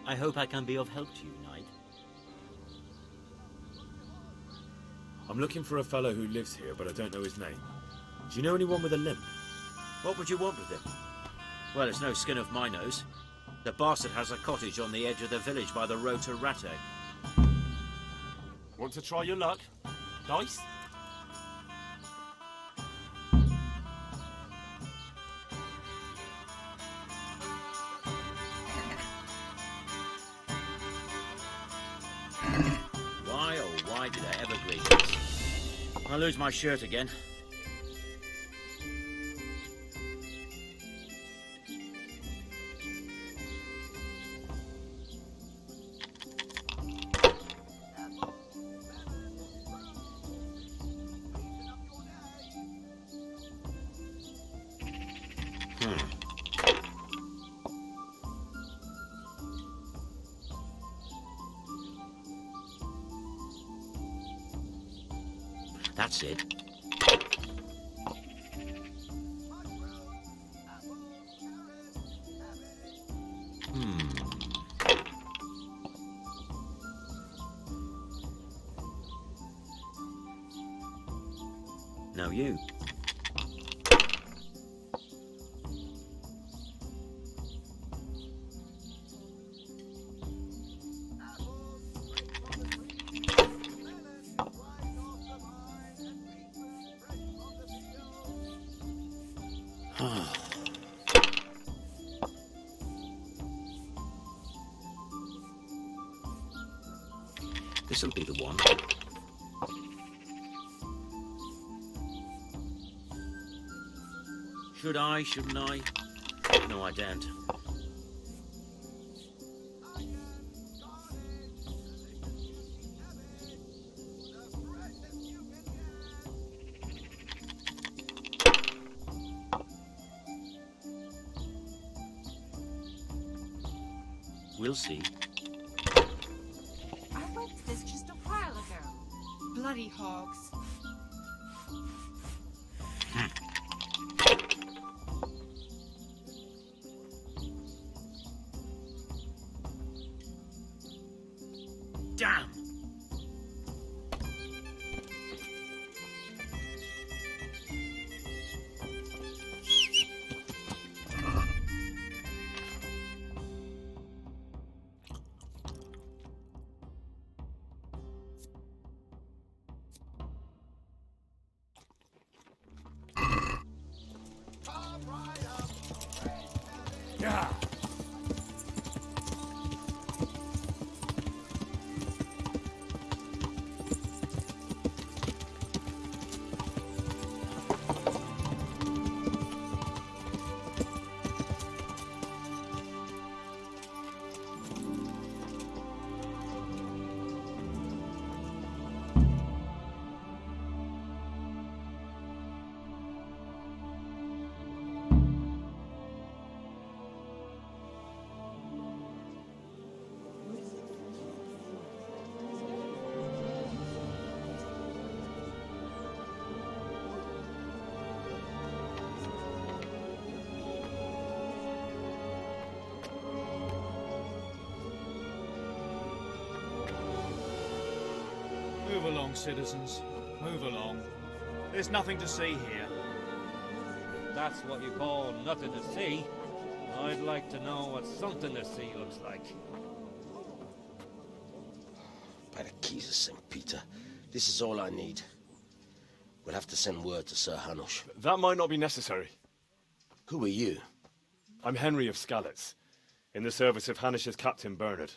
I hope I can be of help to you, Knight. I'm looking for a fellow who lives here, but I don't know his name. Do you know anyone with a limp? What would you want with him? Well, it's no skin off my nose. The bastard has a cottage on the edge of the village by the road to Ratte. Want to try your luck? Dice? Why, oh why did I ever agree to this? I'll lose my shirt again. That's it. Now you. This'll be the one. Should I, shouldn't I? No, I don't. We'll see. I went to this just a while ago. Bloody hogs. Damn! Yeah. Move along, citizens. Move along. There's nothing to see here. That's what you call nothing to see. I'd like to know what something to see looks like. By the keys of St. Peter, this is all I need. We'll have to send word to Sir Hanush. That might not be necessary. Who are you? I'm Henry of Skalitz, in the service of Hanush's Captain Bernard.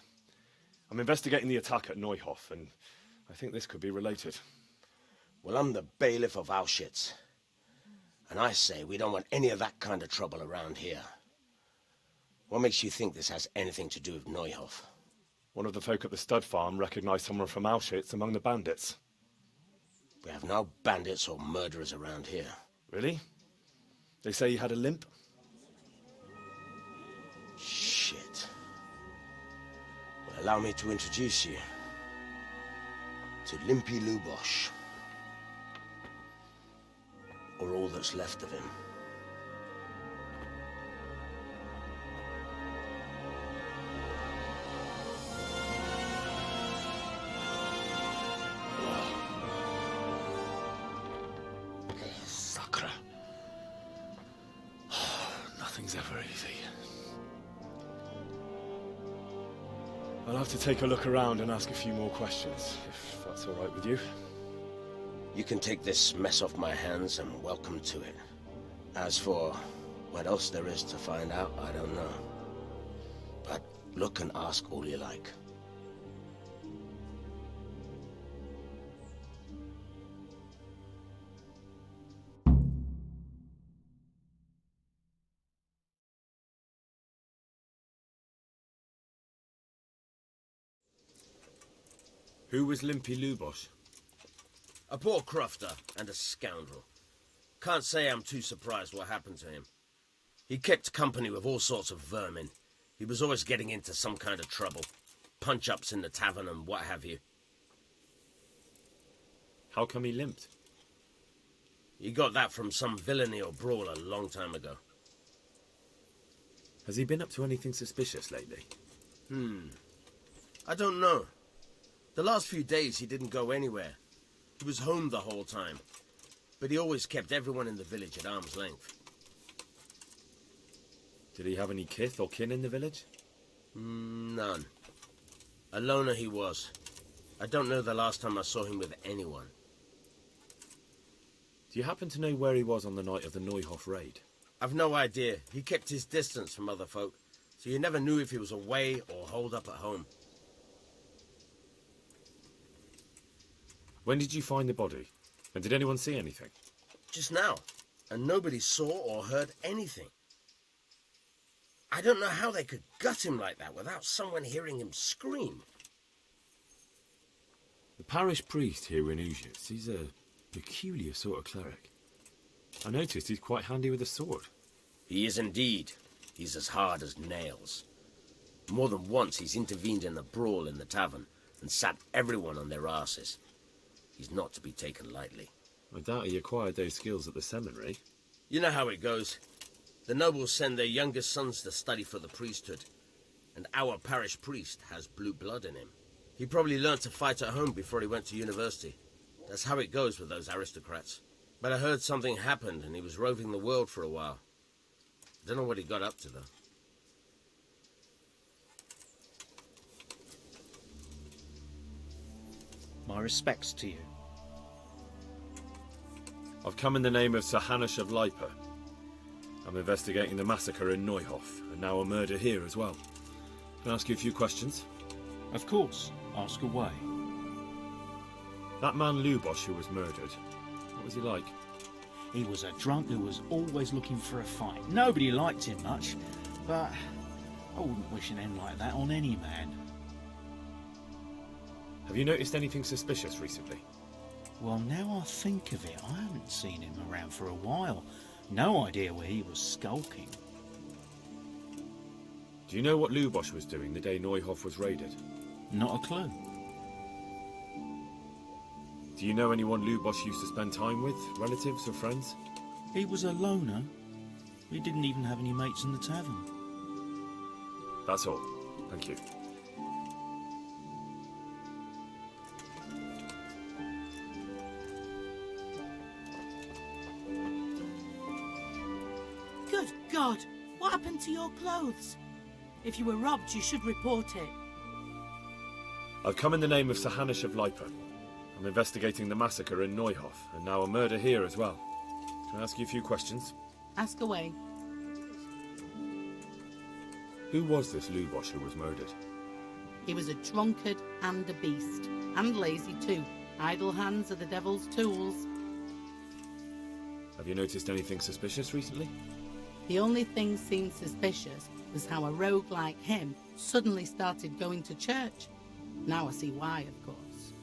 I'm investigating the attack at Neuhof, and I think this could be related. Well, I'm the bailiff of Auschwitz. And I say we don't want any of that kind of trouble around here. What makes you think this has anything to do with Neuhof? One of the folk at the stud farm recognized someone from Auschwitz among the bandits. We have no bandits or murderers around here. Really? They say he had a limp? Shit. Well, allow me to introduce you to Limpy Lubosh. Or all that's left of him. Sacre. Nothing's ever easy. I'll have to take a look around and ask a few more questions, if that's all right with you. You can take this mess off my hands and welcome to it. As for what else there is to find out, I don't know. But look and ask all you like. Who was Limpy Lubosh? A poor crofter and a scoundrel. Can't say I'm too surprised what happened to him. He kept company with all sorts of vermin. He was always getting into some kind of trouble. Punch-ups in the tavern and what have you. How come he limped? He got that from some villainy or brawl a long time ago. Has he been up to anything suspicious lately? I don't know. The last few days he didn't go anywhere. He was home the whole time. But he always kept everyone in the village at arm's length. Did he have any kith or kin in the village? None. A loner he was. I don't know the last time I saw him with anyone. Do you happen to know where he was on the night of the Neuhof raid? I've no idea. He kept his distance from other folk, so you never knew if he was away or holed up at home. When did you find the body? And did anyone see anything? Just now. And nobody saw or heard anything. I don't know how they could gut him like that without someone hearing him scream. The parish priest here in Ujis, he's a peculiar sort of cleric. I noticed he's quite handy with a sword. He is indeed. He's as hard as nails. More than once he's intervened in a brawl in the tavern and sat everyone on their asses. He's not to be taken lightly. I doubt he acquired those skills at the seminary. You know how it goes. The nobles send their youngest sons to study for the priesthood, and our parish priest has blue blood in him. He probably learned to fight at home before he went to university. That's how it goes with those aristocrats. But I heard something happened and he was roving the world for a while. I don't know what he got up to, though. My respects to you. I've come in the name of Sir Hanush of Lipa. I'm investigating the massacre in Neuhof, and now a murder here as well. Can I ask you a few questions? Of course. Ask away. That man Lubosh who was murdered, what was he like? He was a drunk who was always looking for a fight. Nobody liked him much, but I wouldn't wish an end like that on any man. Have you noticed anything suspicious recently? Well, now I think of it, I haven't seen him around for a while. No idea where he was skulking. Do you know what Lubosh was doing the day Neuhof was raided? Not a clue. Do you know anyone Lubosh used to spend time with? Relatives or friends? He was a loner. He didn't even have any mates in the tavern. That's all. Thank you. Good God! What happened to your clothes? If you were robbed, you should report it. I've come in the name of Sir Hanush of Lipa. I'm investigating the massacre in Neuhof, and now a murder here as well. Can I ask you a few questions? Ask away. Who was this Lubosh who was murdered? He was a drunkard and a beast. And lazy too. Idle hands are the devil's tools. Have you noticed anything suspicious recently? The only thing seemed suspicious was how a rogue like him suddenly started going to church. Now I see why, of course.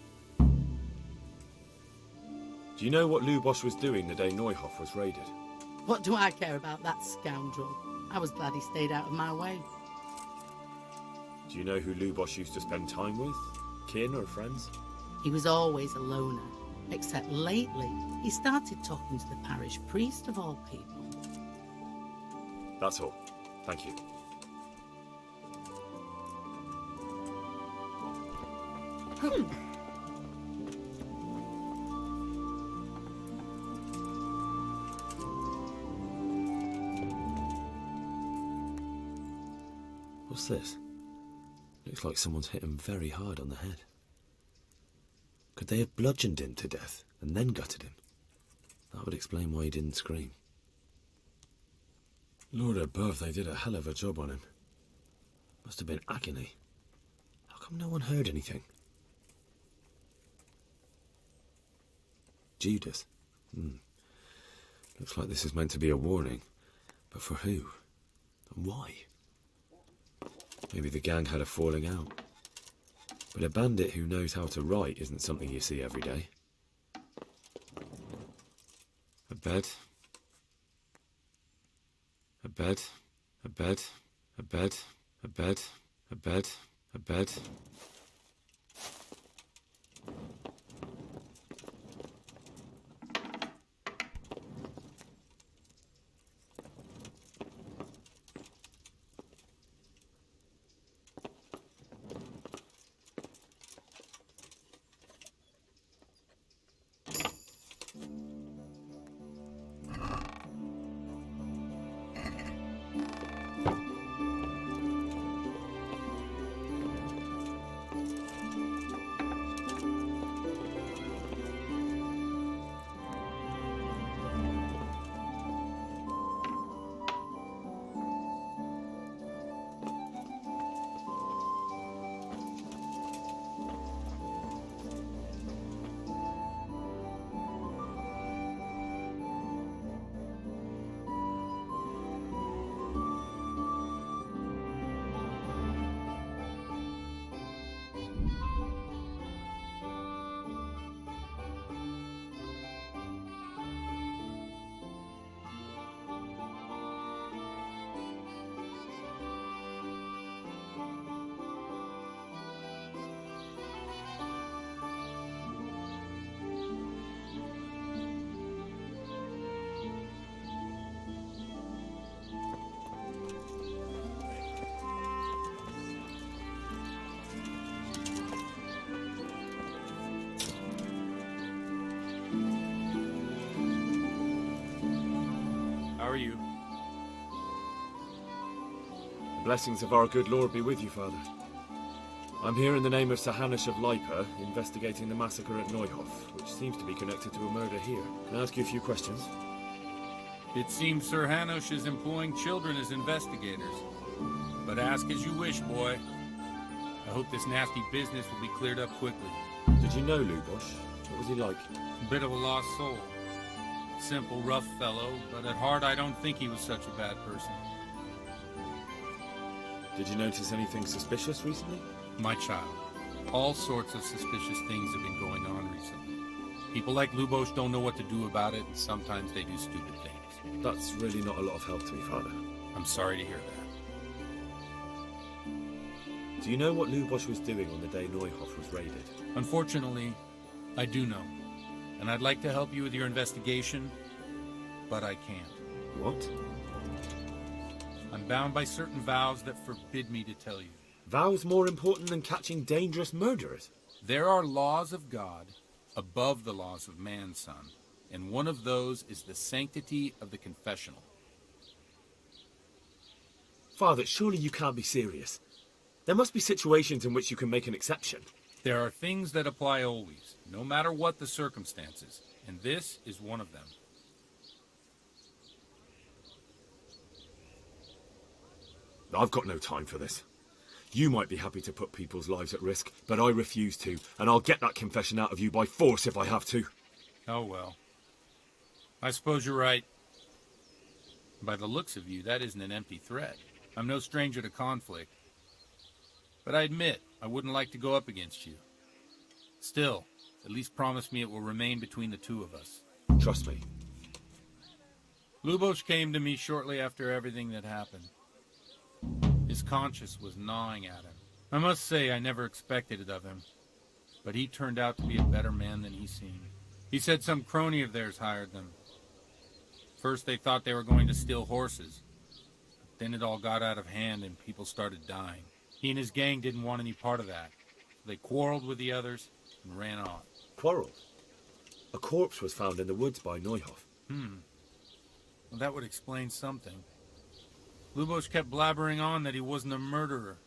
Do you know what Lubosh was doing the day Neuhof was raided? What do I care about that scoundrel? I was glad he stayed out of my way. Do you know who Lubosh used to spend time with? Kin or friends? He was always a loner, except lately he started talking to the parish priest of all people. That's all. Thank you. What's this? Looks like someone's hit him very hard on the head. Could they have bludgeoned him to death and then gutted him? That would explain why he didn't scream. Lord above, they did a hell of a job on him. Must have been agony. How come no one heard anything? Judas. Looks like this is meant to be a warning. But for who? And why? Maybe the gang had a falling out. But a bandit who knows how to write isn't something you see every day. A bed. A bed. A bed. A bed. A bed. A bed. A bed. How are you? The blessings of our good Lord be with you, Father. I'm here in the name of Sir Hanish of Leipa, investigating the massacre at Neuhof, which seems to be connected to a murder here. Can I ask you a few questions? It seems Sir Hanush is employing children as investigators. But ask as you wish, boy. I hope this nasty business will be cleared up quickly. Did you know Lubosh? What was he like? A bit of a lost soul. Simple, rough fellow, but at heart I don't think he was such a bad person. Did you notice anything suspicious recently? My child, all sorts of suspicious things have been going on recently. People like Lubosh don't know what to do about it, and sometimes they do stupid things. That's really not a lot of help to me, Father. I'm sorry to hear that. Do you know what Lubosh was doing on the day Neuhof was raided? Unfortunately, I do know. And I'd like to help you with your investigation, but I can't. What? I'm bound by certain vows that forbid me to tell you. Vows more important than catching dangerous murderers? There are laws of God above the laws of man, son, and one of those is the sanctity of the confessional. Father, surely you can't be serious. There must be situations in which you can make an exception. There are things that apply always, no matter what the circumstances, and this is one of them. I've got no time for this. You might be happy to put people's lives at risk, but I refuse to, and I'll get that confession out of you by force if I have to. Oh well. I suppose you're right. By the looks of you, that isn't an empty threat. I'm no stranger to conflict. But I admit, I wouldn't like to go up against you. Still, at least promise me it will remain between the two of us. Trust me. Lubosh came to me shortly after everything that happened. His conscience was gnawing at him. I must say I never expected it of him. But he turned out to be a better man than he seemed. He said some crony of theirs hired them. First they thought they were going to steal horses. But then it all got out of hand and people started dying. He and his gang didn't want any part of that. So they quarreled with the others and ran off. Quarreled? A corpse was found in the woods by Neuhof. Well, that would explain something. Lubos kept blabbering on that he wasn't a murderer,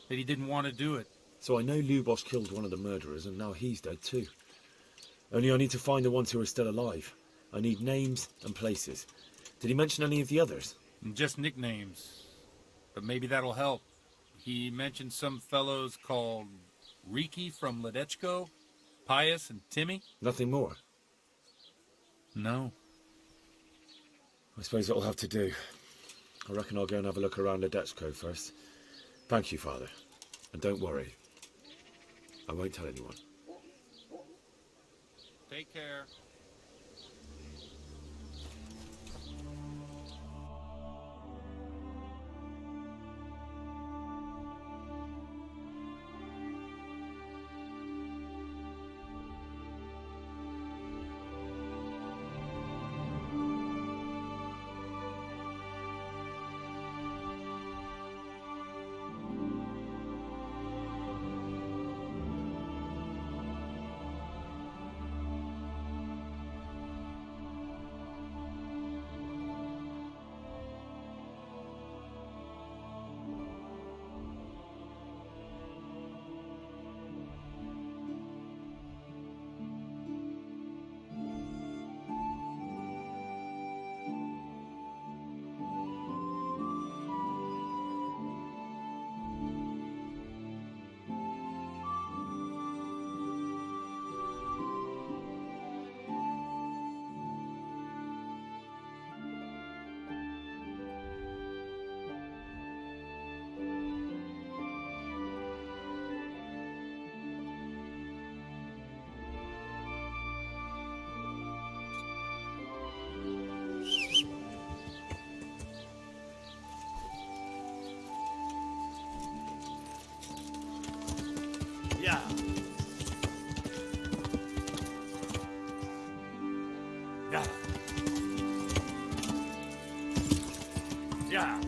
that he didn't want to do it. So I know Lubos killed one of the murderers, and now he's dead too. Only I need to find the ones who are still alive. I need names and places. Did he mention any of the others? Just nicknames. But maybe that'll help. He mentioned some fellows called Riki from Ledechko, Pius and Timmy. Nothing more? No. I suppose it'll have to do. I reckon I'll go and have a look around Ledechko first. Thank you, Father. And don't worry. I won't tell anyone. Take care. Yeah. Yeah. Yeah.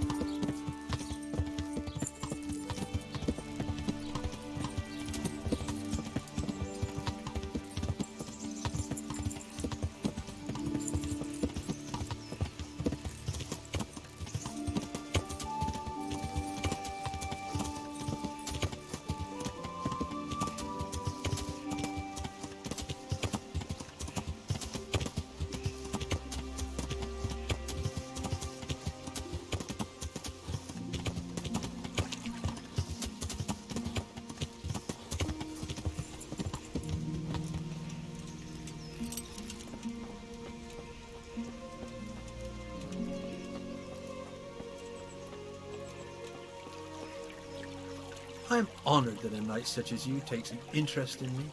I am honoured that a knight such as you takes an interest in me.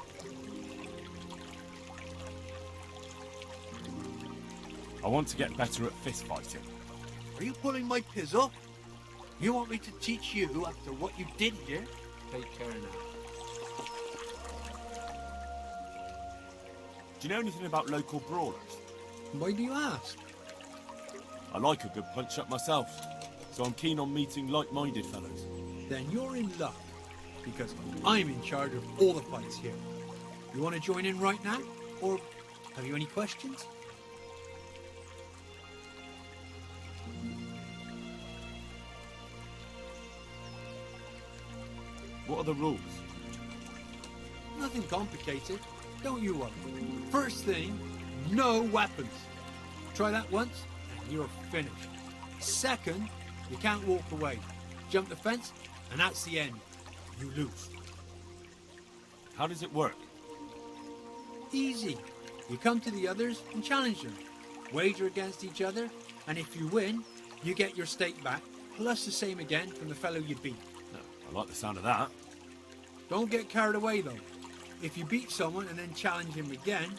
I want to get better at fist fighting. Are you pulling my pizzle? You want me to teach you after what you did here? Take care now. Do you know anything about local brawlers? Why do you ask? I like a good punch-up myself, so I'm keen on meeting like-minded fellows. Then you're in luck, because I'm in charge of all the fights here. You want to join in right now? Or have you any questions? What are the rules? Nothing complicated. Don't you worry. First thing, no weapons. Try that once, and you're finished. Second, you can't walk away. Jump the fence, and that's the end. You lose. How does it work? Easy. You come to the others and challenge them. Wager against each other, and if you win, you get your stake back, plus the same again from the fellow you beat. I like the sound of that. Don't get carried away though. If you beat someone and then challenge him again,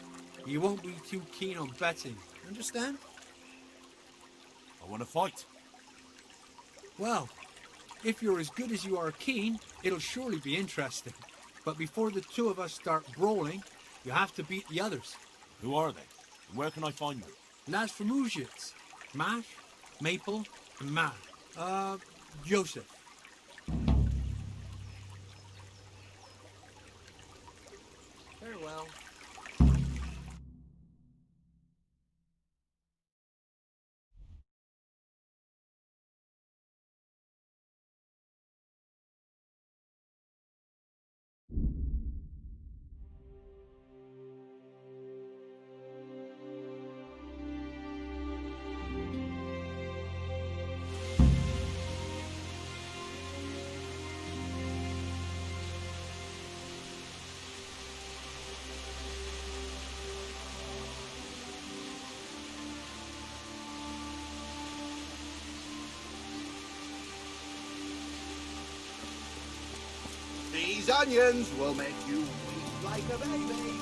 you won't be too keen on betting. Understand? I want to fight. Well, if you're as good as you are keen, it'll surely be interesting. But before the two of us start brawling, you have to beat the others. Who are they? And where can I find them? Lads from Uzhitz. Mash, Maple, and Matt. Joseph. Very well. These onions will make you weep like a baby.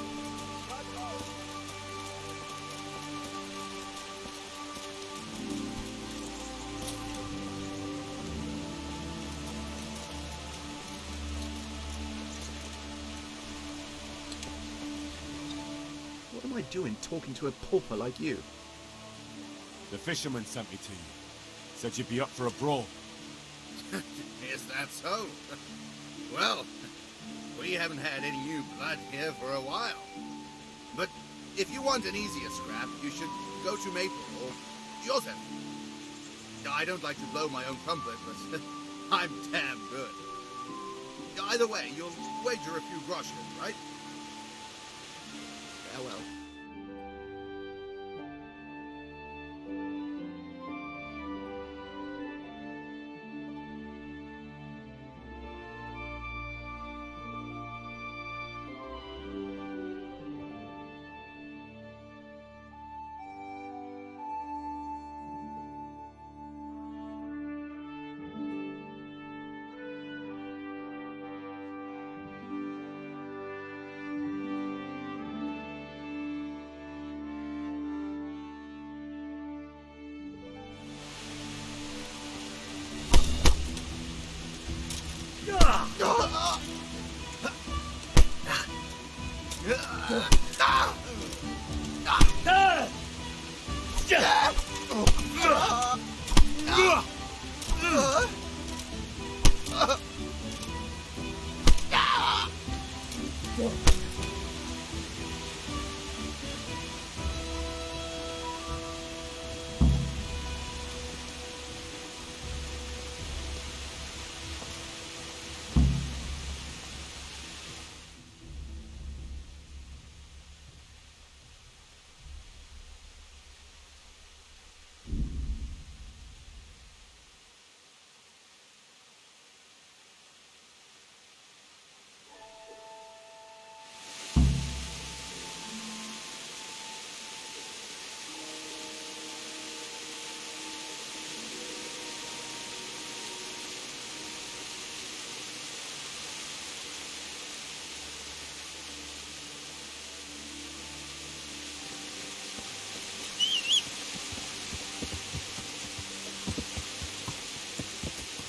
What am I doing talking to a pauper like you? The fisherman sent me to you. Said you'd be up for a brawl. Is that so? Well, we haven't had any new blood here for a while. But if you want an easier scrap, you should go to Maple or Joseph. I don't like to blow my own trumpet, but I'm damn good. Either way, you'll wager a few groschen, right? Farewell.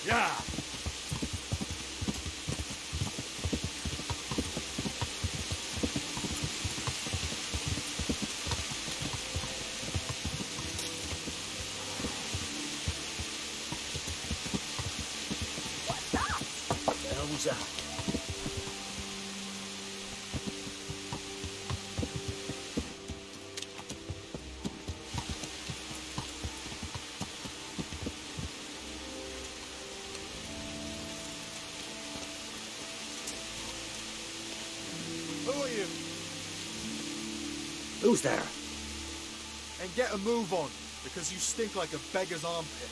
Yeah! Who are you? Who's there? And get a move on, because you stink like a beggar's armpit.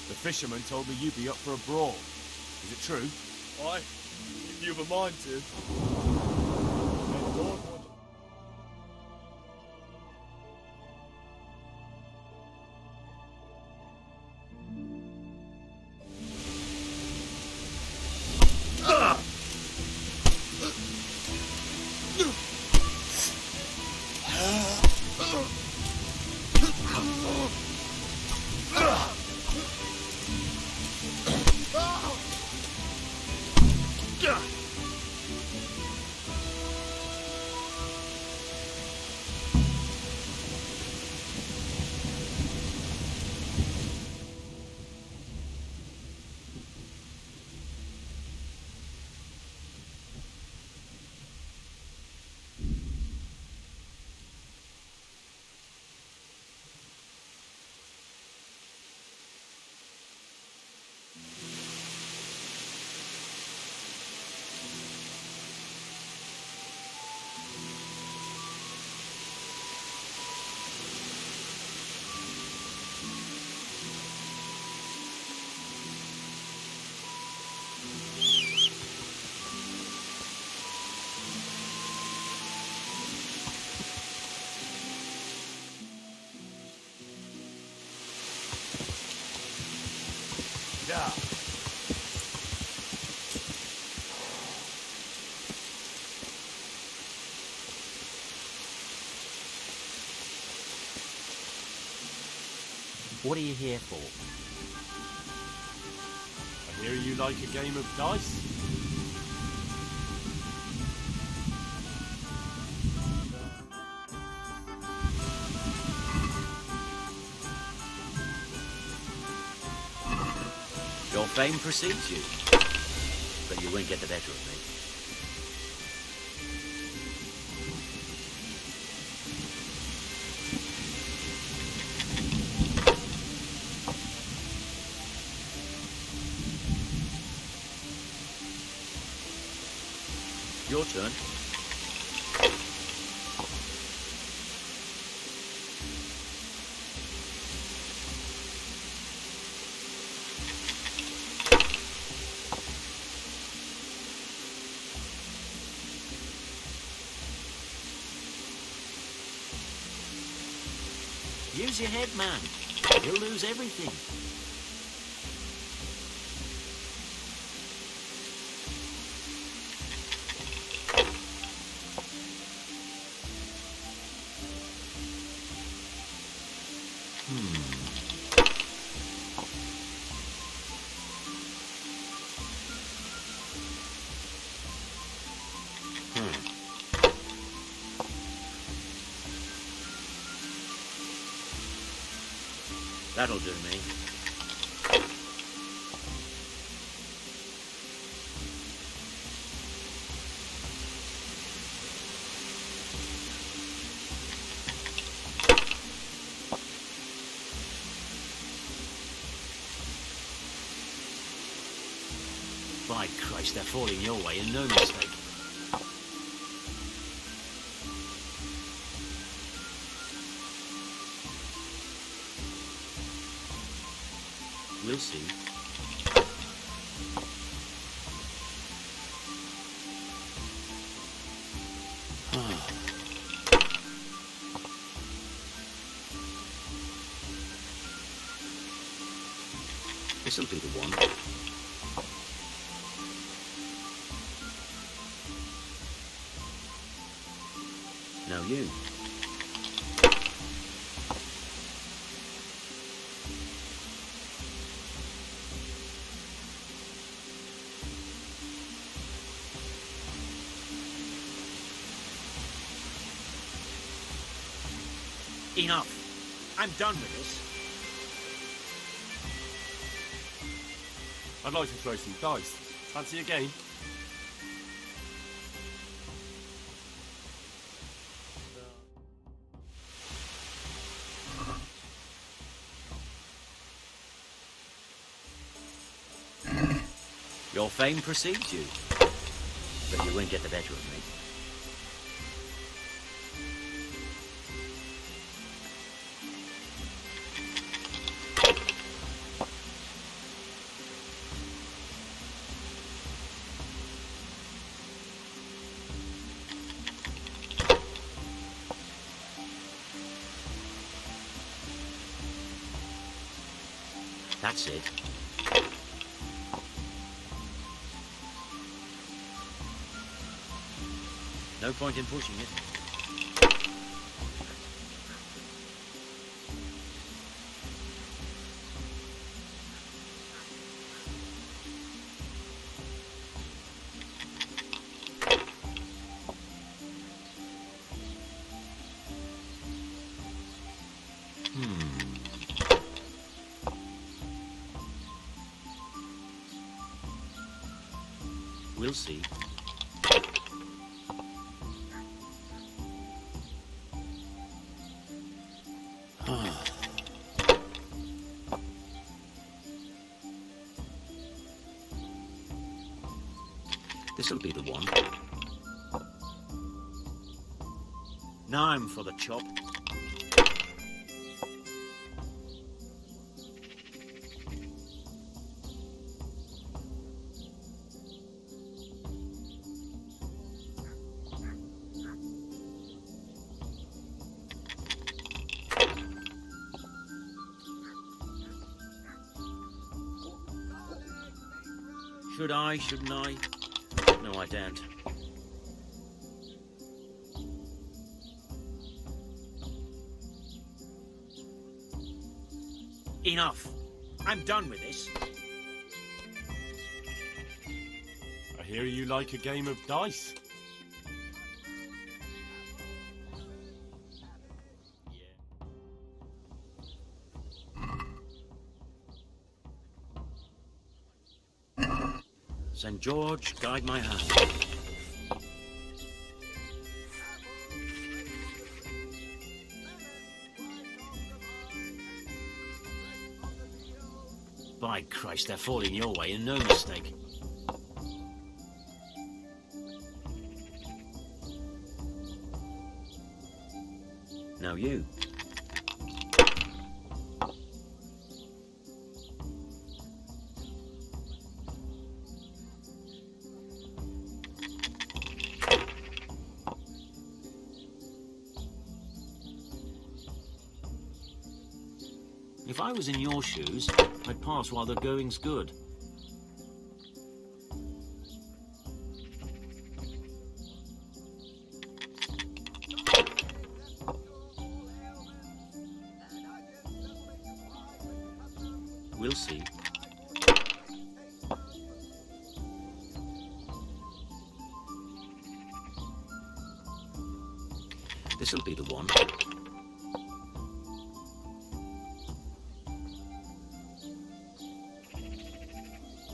The fisherman told me you'd be up for a brawl. Is it true? Aye, if you've a mind to. What are you here for? I hear you like a game of dice. Your fame precedes you, but you won't get the better of me. Your turn. Use your head, man. You'll lose everything. That'll do me. By Christ, they're falling your way and no mistake. We'll see. This'll be the one. Now you. Enough. I'm done with this. I'd like to throw some dice. Fancy a game? Your fame precedes you, but you won't get the better of me. That's it. No point in pushing it. We'll see. This'll be the one. Now I'm for the chop. Should I, shouldn't I? No, I daren't. Enough. I'm done with this. I hear you like a game of dice. St. George, guide my hand. By Christ, they're falling your way, and no mistake. Now you. If I was in your shoes, I'd pass while the going's good. We'll see. This'll be the one.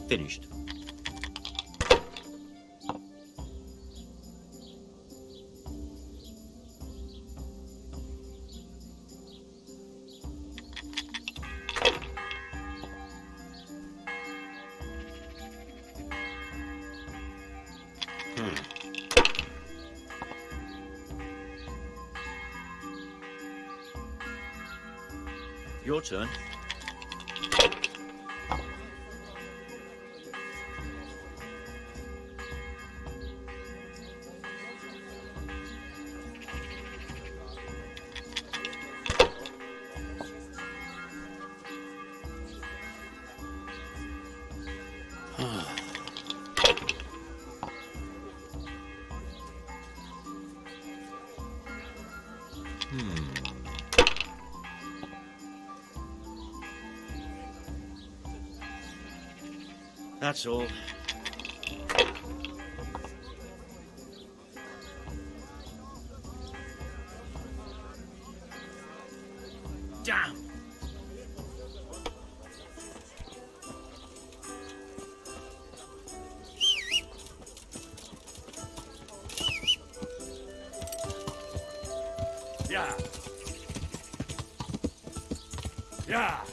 Finished. Your turn. That's all. Damn! Yeah. Yeah.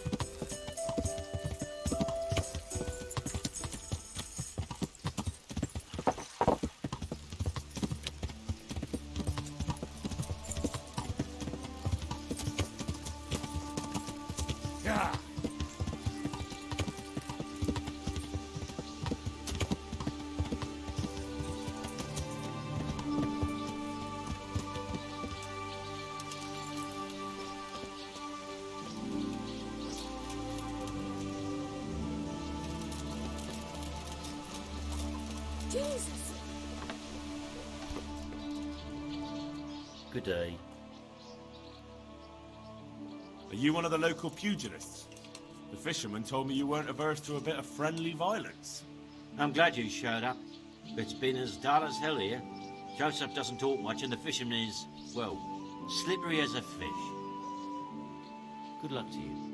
Jesus! Good day. Are you one of the local pugilists? The fisherman told me you weren't averse to a bit of friendly violence. I'm glad you showed up. It's been as dull as hell here. Joseph doesn't talk much and the fisherman is, well, slippery as a fish. Good luck to you.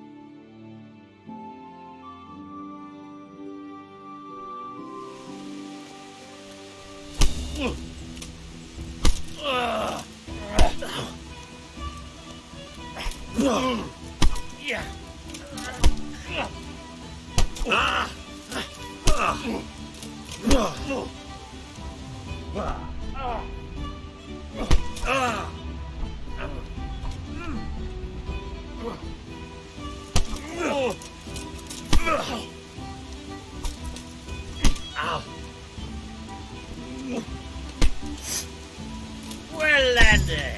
Well landed!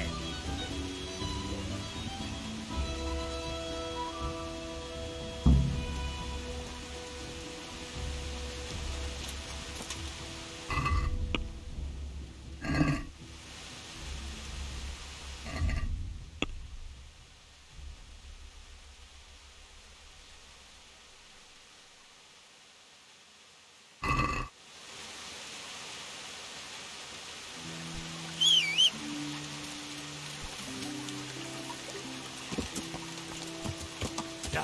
Yeah.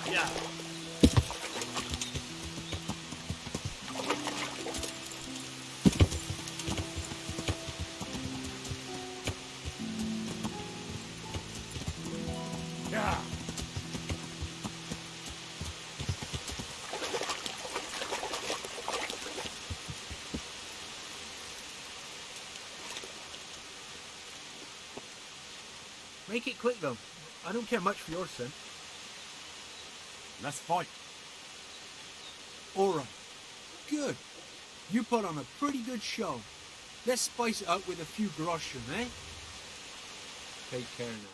Yeah. Make it quick, though. I don't care much for your sin. Let's fight. All right. Good. You put on a pretty good show. Let's spice it up with a few groschen, eh? Take care now.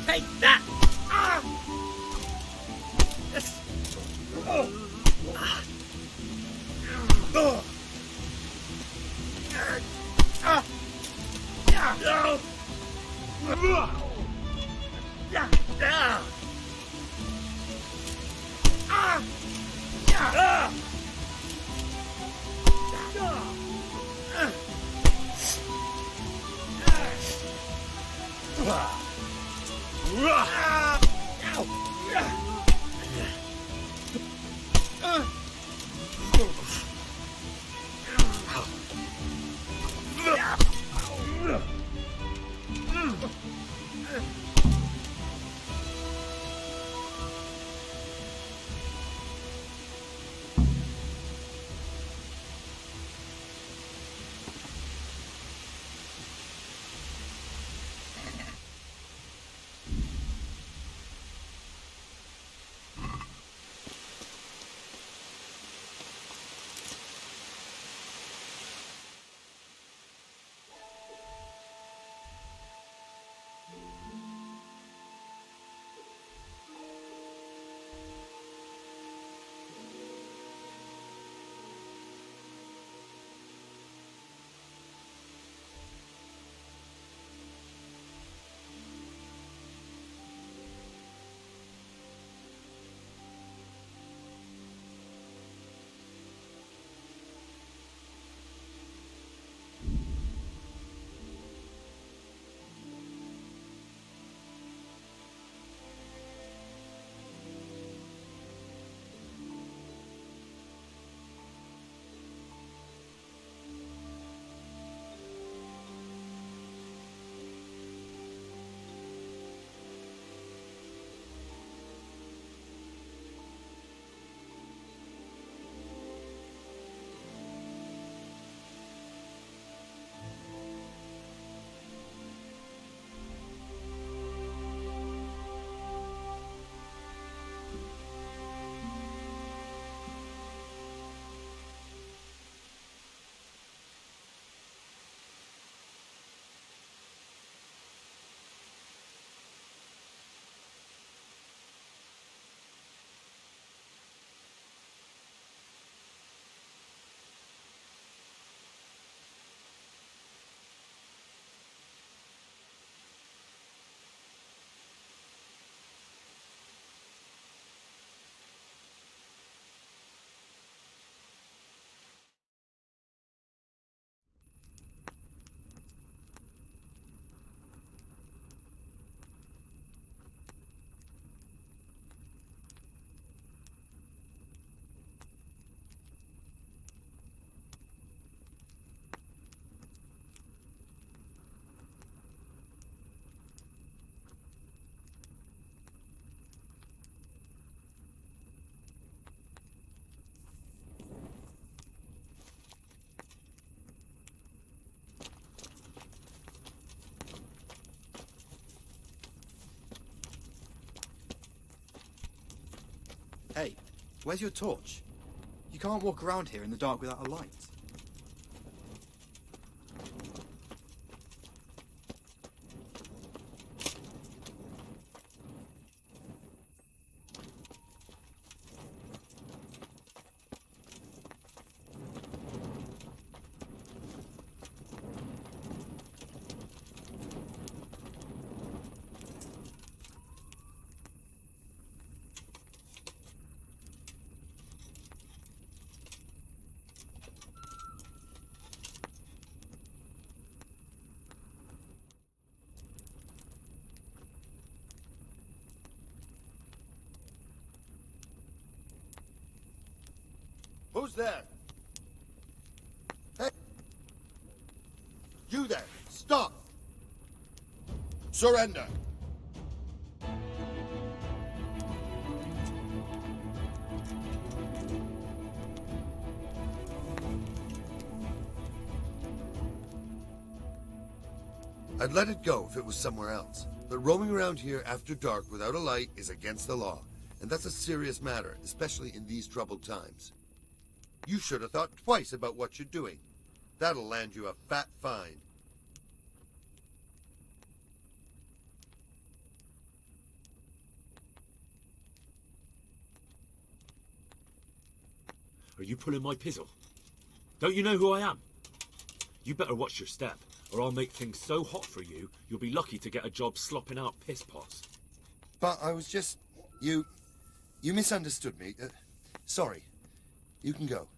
Take that! Hey, Where's your torch? You can't walk around here in the dark without a light. Who's there? Hey! You there! Stop! Surrender! I'd let it go if it was somewhere else. But roaming around here after dark without a light is against the law. And that's a serious matter, especially in these troubled times. You should have thought twice about what you're doing. That'll land you a fat fine. Are you pulling my pizzle? Don't you know who I am? You better watch your step, or I'll make things so hot for you, you'll be lucky to get a job slopping out piss pots. But I was just... You misunderstood me. Sorry. You can go.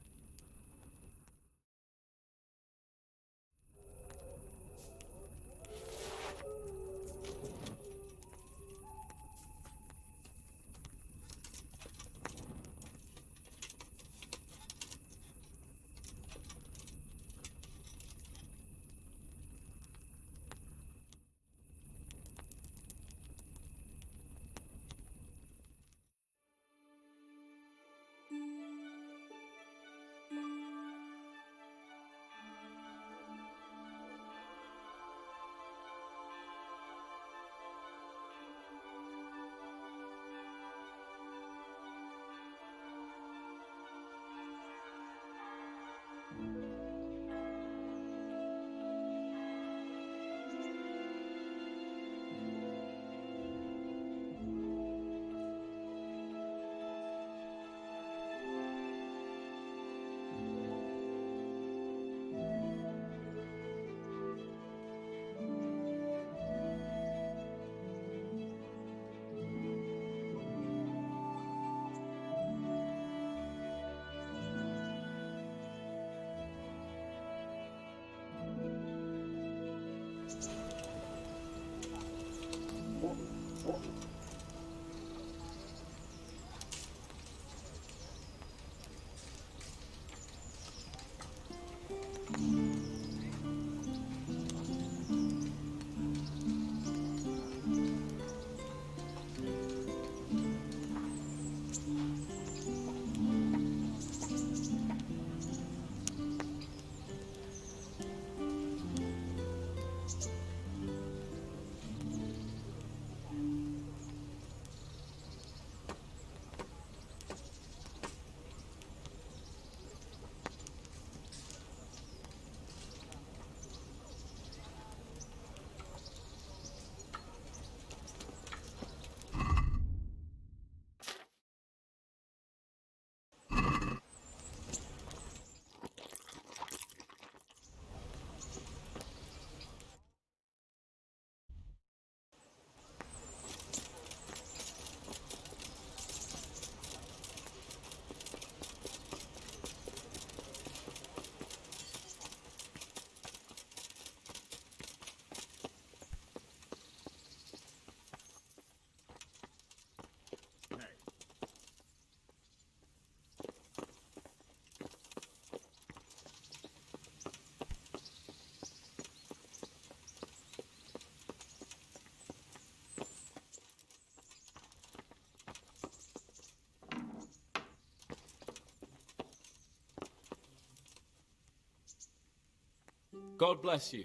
God bless you.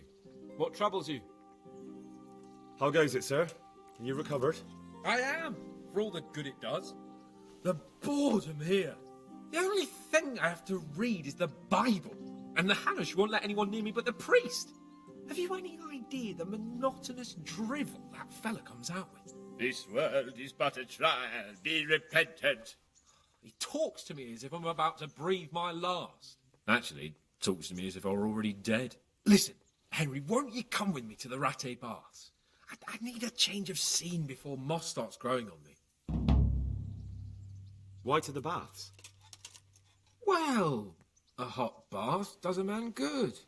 What troubles you? How goes it, sir? Are you recovered? I am, for all the good it does. The boredom here. The only thing I have to read is the Bible, and the Hanush won't let anyone near me but the priest. Have you any idea the monotonous drivel that fella comes out with? This world is but a trial. Be repentant. He talks to me as if I'm about to breathe my last. Actually, he talks to me as if I were already dead. Listen, Henry, won't you come with me to the Rattay Baths? I need a change of scene before moss starts growing on me. Why to the baths? Well, a hot bath does a man good.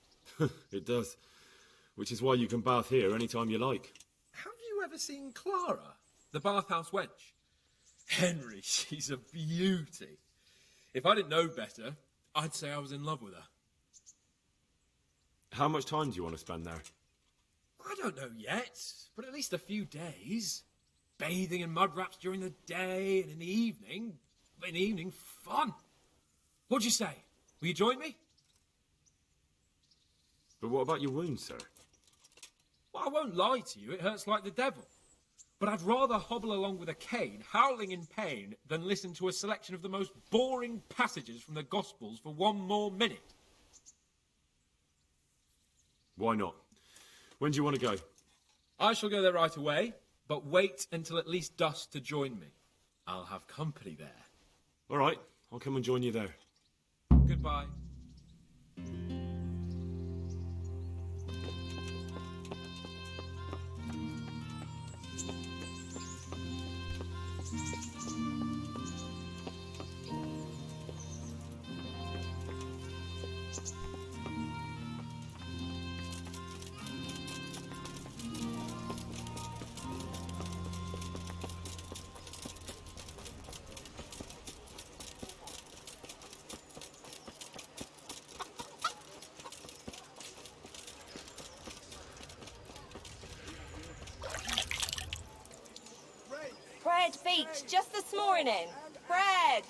It does. Which is why you can bath here any time you like. Have you ever seen Clara, the bathhouse wench? Henry, she's a beauty. If I didn't know better, I'd say I was in love with her. How much time do you want to spend there? I don't know yet, but at least a few days. Bathing in mud wraps during the day, and in the evening, fun. What'd you say? Will you join me? But what about your wound, sir? Well, I won't lie to you, it hurts like the devil. But I'd rather hobble along with a cane, howling in pain, than listen to a selection of the most boring passages from the Gospels for one more minute. Why not? When do you want to go? I shall go there right away, but wait until at least dusk to join me. I'll have company there. All right, I'll come and join you there. Goodbye. Bread baked just this morning. Bread!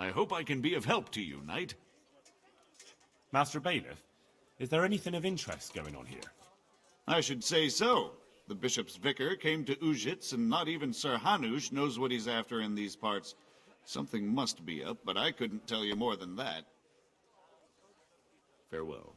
I hope I can be of help to you, Knight. Master Bailiff, is there anything of interest going on here? I should say so. The bishop's vicar came to Ujits, and not even Sir Hanush knows what he's after in these parts. Something must be up, but I couldn't tell you more than that. Farewell.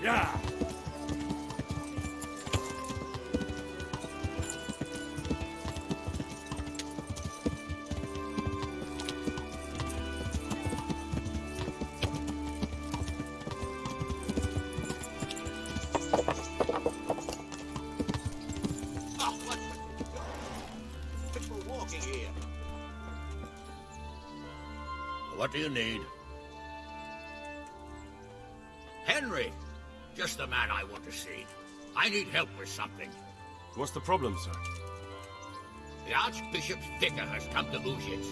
Yeah! What do you need? Henry! Just the man I want to see. I need help with something. What's the problem, sir? The Archbishop's vicar has come to Ujits.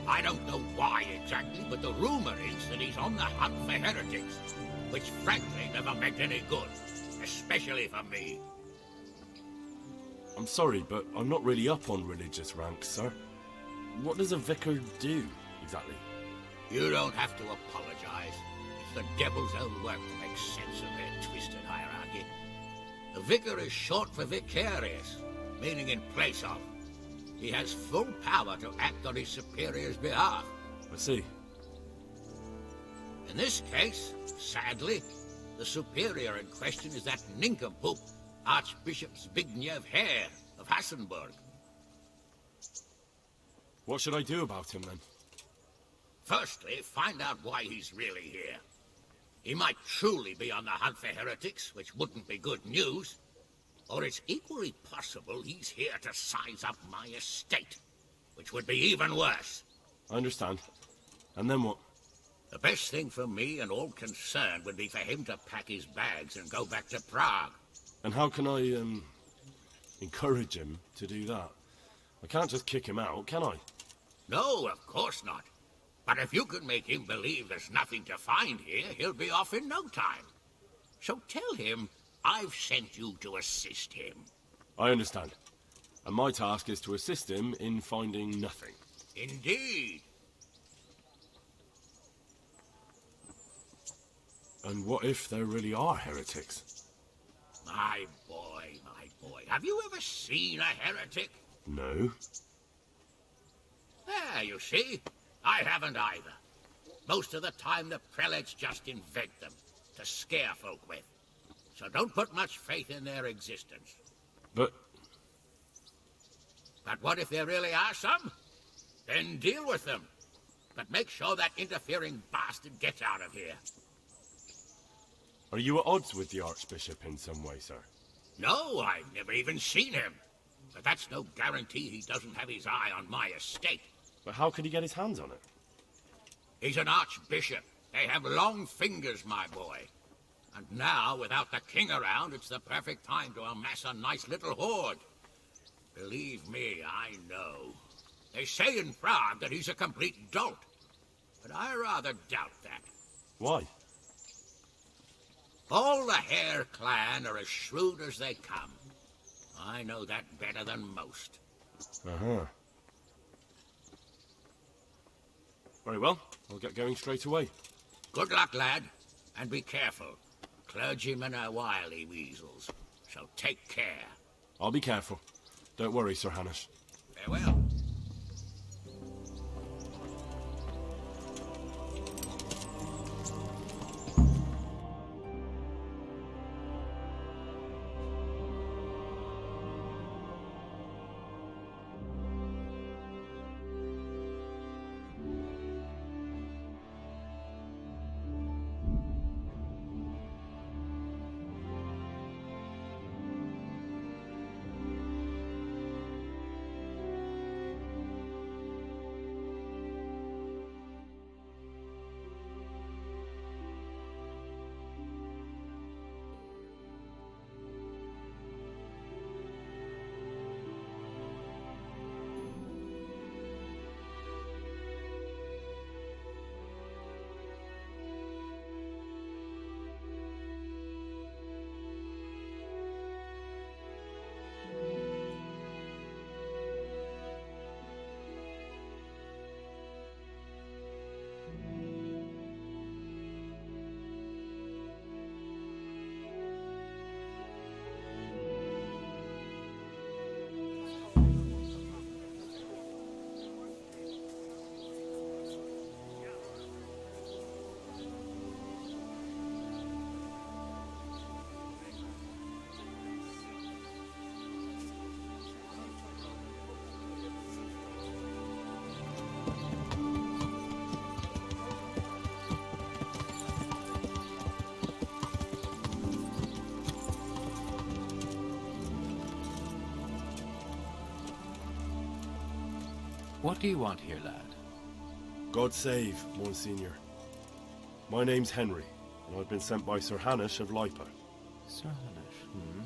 I don't know why exactly, but the rumor is that he's on the hunt for heretics, which frankly never meant any good, especially for me. I'm sorry, but I'm not really up on religious ranks, sir. What does a vicar do, exactly? You don't have to apologize. It's the devil's own work to make sense of their twisted hierarchy. The vicar is short for vicarious, meaning in place of. He has full power to act on his superior's behalf. I see. In this case, sadly, the superior in question is that nincompoop, Archbishop Zbigniew Hare of Hassenburg. What should I do about him, then? Firstly, find out why he's really here. He might truly be on the hunt for heretics, which wouldn't be good news. Or it's equally possible he's here to size up my estate, which would be even worse. I understand. And then what? The best thing for me and all concerned would be for him to pack his bags and go back to Prague. And how can I, encourage him to do that? I can't just kick him out, can I? No, of course not. But if you can make him believe there's nothing to find here, he'll be off in no time. So tell him I've sent you to assist him. I understand. And my task is to assist him in finding nothing. Indeed. And what if there really are heretics? My boy. Have you ever seen a heretic? No. There, you see. I haven't either. Most of the time the prelates just invent them to scare folk with. So don't put much faith in their existence. But what if there really are some? Then deal with them. But make sure that interfering bastard gets out of here. Are you at odds with the Archbishop in some way, sir? No, I've never even seen him. But that's no guarantee he doesn't have his eye on my estate. But how could he get his hands on it? He's an archbishop. They have long fingers, my boy. And now, without the king around, it's the perfect time to amass a nice little hoard. Believe me, I know. They say in Prague that he's a complete dolt. But I rather doubt that. Why? All the Hare clan are as shrewd as they come. I know that better than most. Uh-huh. Very well. I'll get going straight away. Good luck, lad. And be careful. Clergymen are wily weasels. So take care. I'll be careful. Don't worry, Sir Hanush. Farewell. What do you want here, lad? God save, Monsignor. My name's Henry, and I've been sent by Sir Hanush of Lipa. Sir Hanush,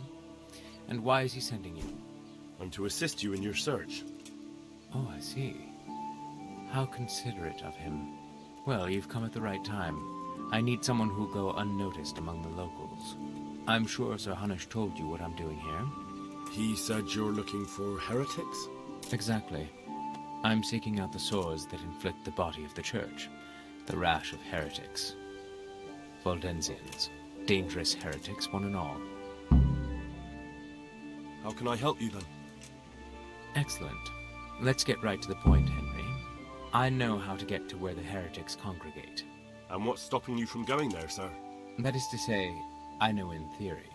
And why is he sending you? I'm to assist you in your search. Oh, I see. How considerate of him. Well, you've come at the right time. I need someone who'll go unnoticed among the locals. I'm sure Sir Hanush told you what I'm doing here. He said you're looking for heretics? Exactly. I'm seeking out the sores that inflict the body of the church. The rash of heretics. Waldensians. Dangerous heretics, one and all. How can I help you, then? Excellent. Let's get right to the point, Henry. I know how to get to where the heretics congregate. And what's stopping you from going there, sir? That is to say, I know in theory.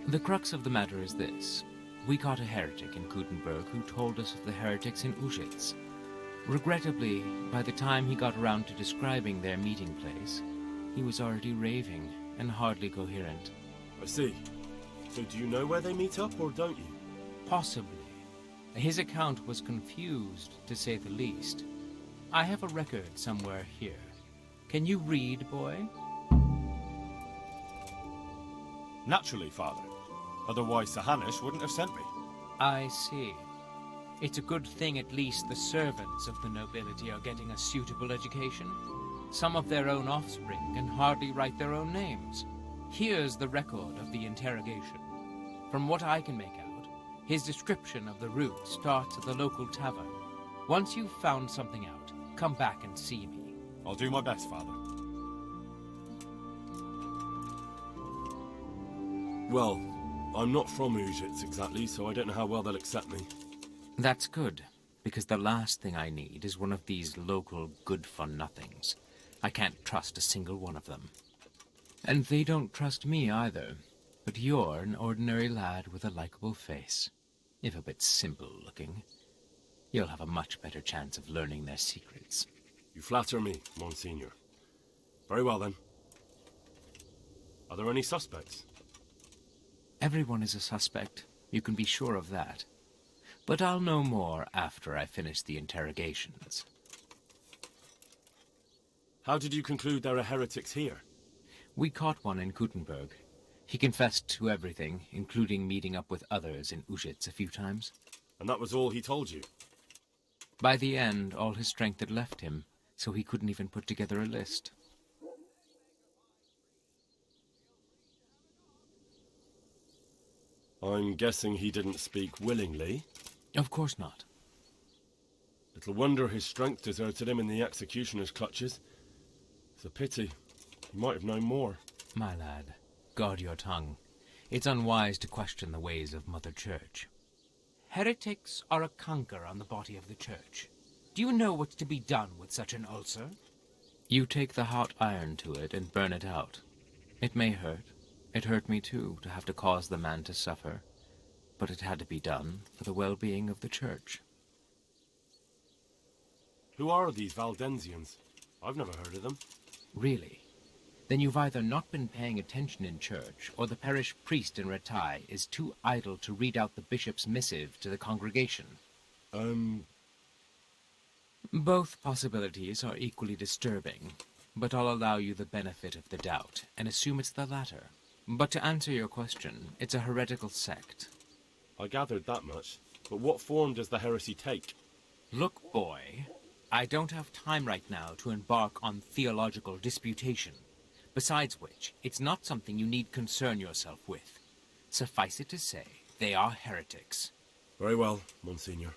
The crux of the matter is this. We caught a heretic in Gutenberg who told us of the heretics in Ushitz. Regrettably, by the time he got around to describing their meeting place, he was already raving and hardly coherent. I see. So do you know where they meet up, or don't you? Possibly. His account was confused, to say the least. I have a record somewhere here. Can you read, boy? Naturally, Father. Otherwise Sahanish wouldn't have sent me. I see. It's a good thing at least the servants of the nobility are getting a suitable education. Some of their own offspring can hardly write their own names. Here's the record of the interrogation. From what I can make out, his description of the route starts at the local tavern. Once you've found something out, come back and see me. I'll do my best, Father. Well, I'm not from Ushitz exactly, so I don't know how well they'll accept me. That's good, because the last thing I need is one of these local good-for-nothings. I can't trust a single one of them. And they don't trust me either. But you're an ordinary lad with a likable face. If a bit simple-looking. You'll have a much better chance of learning their secrets. You flatter me, Monsignor. Very well, then. Are there any suspects? Everyone is a suspect. You can be sure of that. But I'll know more after I finish the interrogations. How did you conclude there are heretics here? We caught one in Gutenberg. He confessed to everything, including meeting up with others in Ushitz a few times. And that was all he told you? By the end, all his strength had left him, so he couldn't even put together a list. I'm guessing he didn't speak willingly? Of course not. Little wonder his strength deserted him in the executioner's clutches. It's a pity. He might have known more. My lad, guard your tongue. It's unwise to question the ways of Mother Church. Heretics are a canker on the body of the Church. Do you know what's to be done with such an ulcer? You take the hot iron to it and burn it out. It may hurt. It hurt me too, to have to cause the man to suffer. But it had to be done for the well-being of the Church. Who are these Valdensians? I've never heard of them. Really? Then you've either not been paying attention in church, or the parish priest in Ratai is too idle to read out the bishop's missive to the congregation. Both possibilities are equally disturbing, but I'll allow you the benefit of the doubt, and assume it's the latter. But to answer your question, it's a heretical sect. I gathered that much, but what form does the heresy take? Look, boy, I don't have time right now to embark on theological disputation. Besides which, it's not something you need concern yourself with. Suffice it to say, they are heretics. Very well, Monsignor.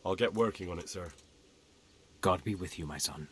I'll get working on it, sir. God be with you, my son.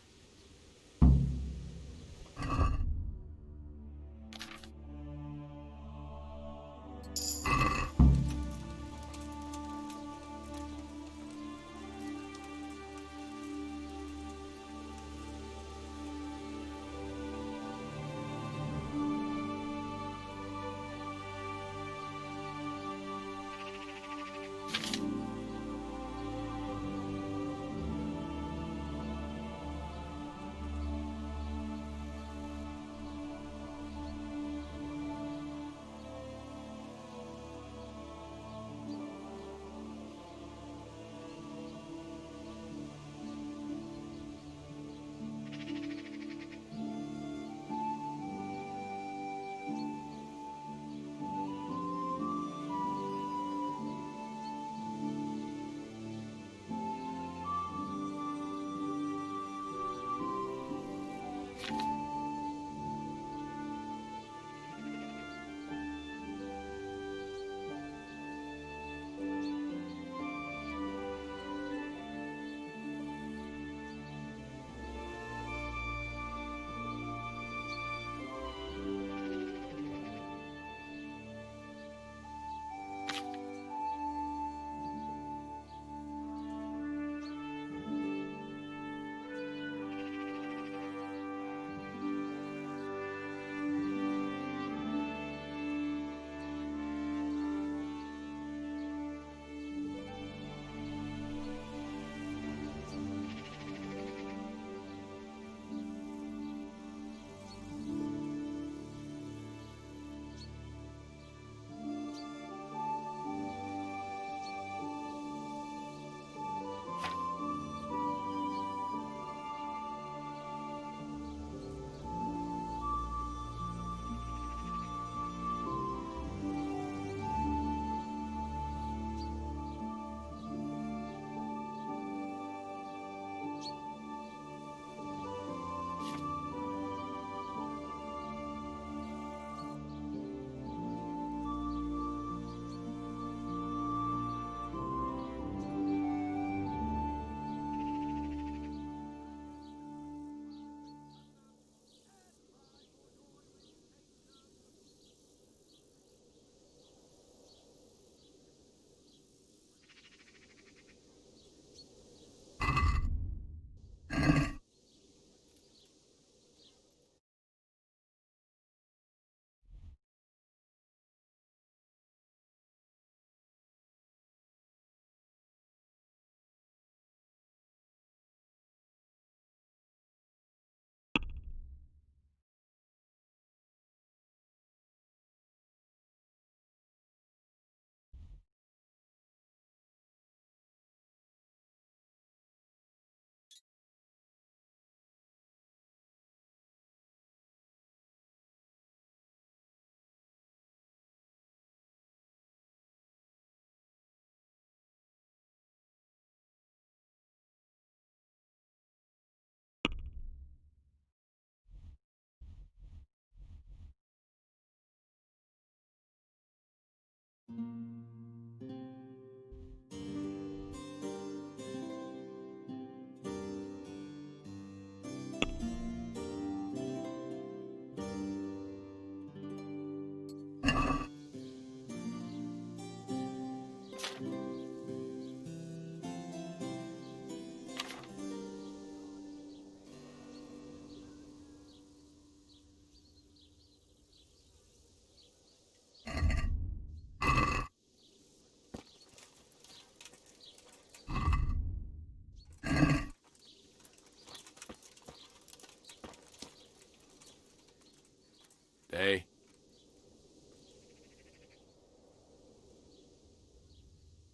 Hey.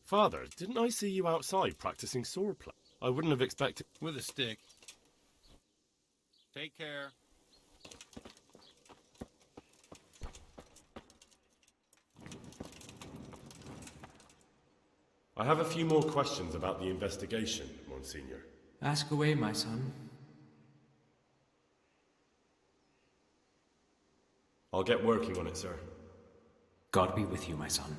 Father, didn't I see you outside practicing swordplay? I wouldn't have expected... With a stick. Take care. I have a few more questions about the investigation, Monsignor. Ask away, my son. I'll get working on it, sir. God be with you, my son.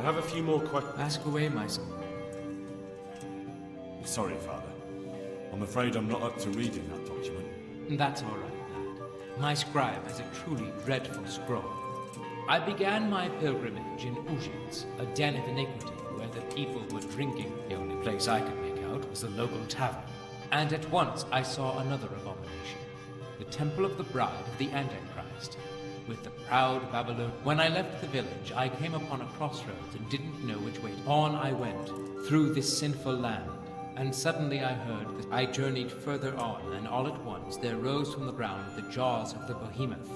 have a few more questions. Ask away, my son. Sorry, Father. I'm afraid I'm not up to reading that document. That's all right, lad. My scribe has a truly dreadful scroll. I began my pilgrimage in Ujits, a den of iniquity where the people were drinking. The only place I could make out was the local tavern. And at once I saw another abomination, the temple of the bride of the Antichrist, with the proud Babylon. When I left the village, I came upon a crossroads and didn't know which way. On I went, through this sinful land, and suddenly I heard that I journeyed further on, and all at once there rose from the ground the jaws of the behemoth.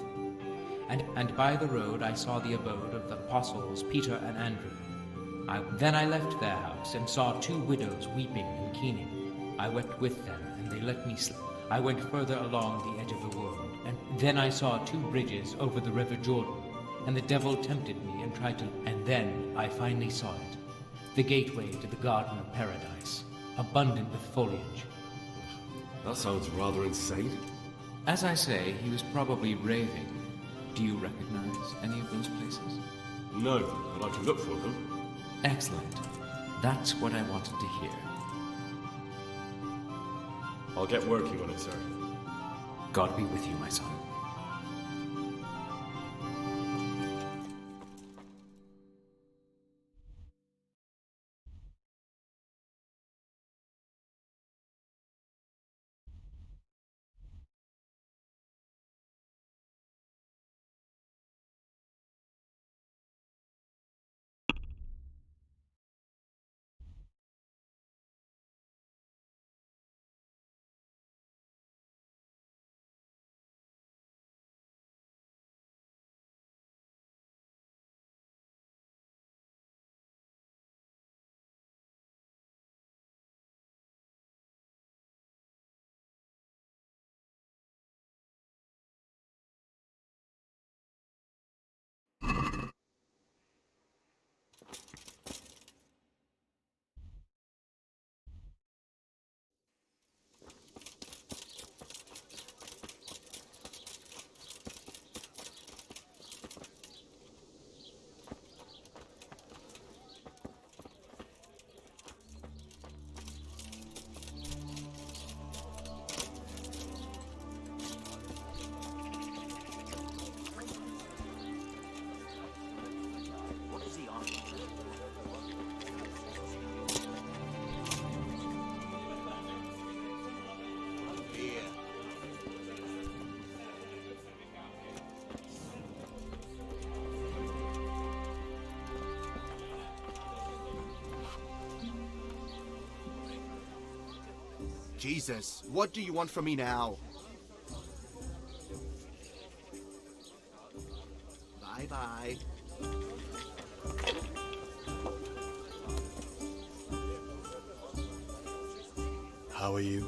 And by the road I saw the abode of the apostles Peter and Andrew. Then I left their house and saw two widows weeping and keening. I wept with them, and they let me sleep. I went further along the edge of the world, and then I saw two bridges over the river Jordan, and the devil tempted me and tried to... And then I finally saw it, the gateway to the Garden of Paradise, abundant with foliage. That sounds rather insane. As I say, he was probably raving. Do you recognize any of those places? No, but I can look for them. Excellent. That's what I wanted to hear. I'll get working on it, sir. God be with you, my son. Jesus, what do you want from me now? Bye-bye. How are you?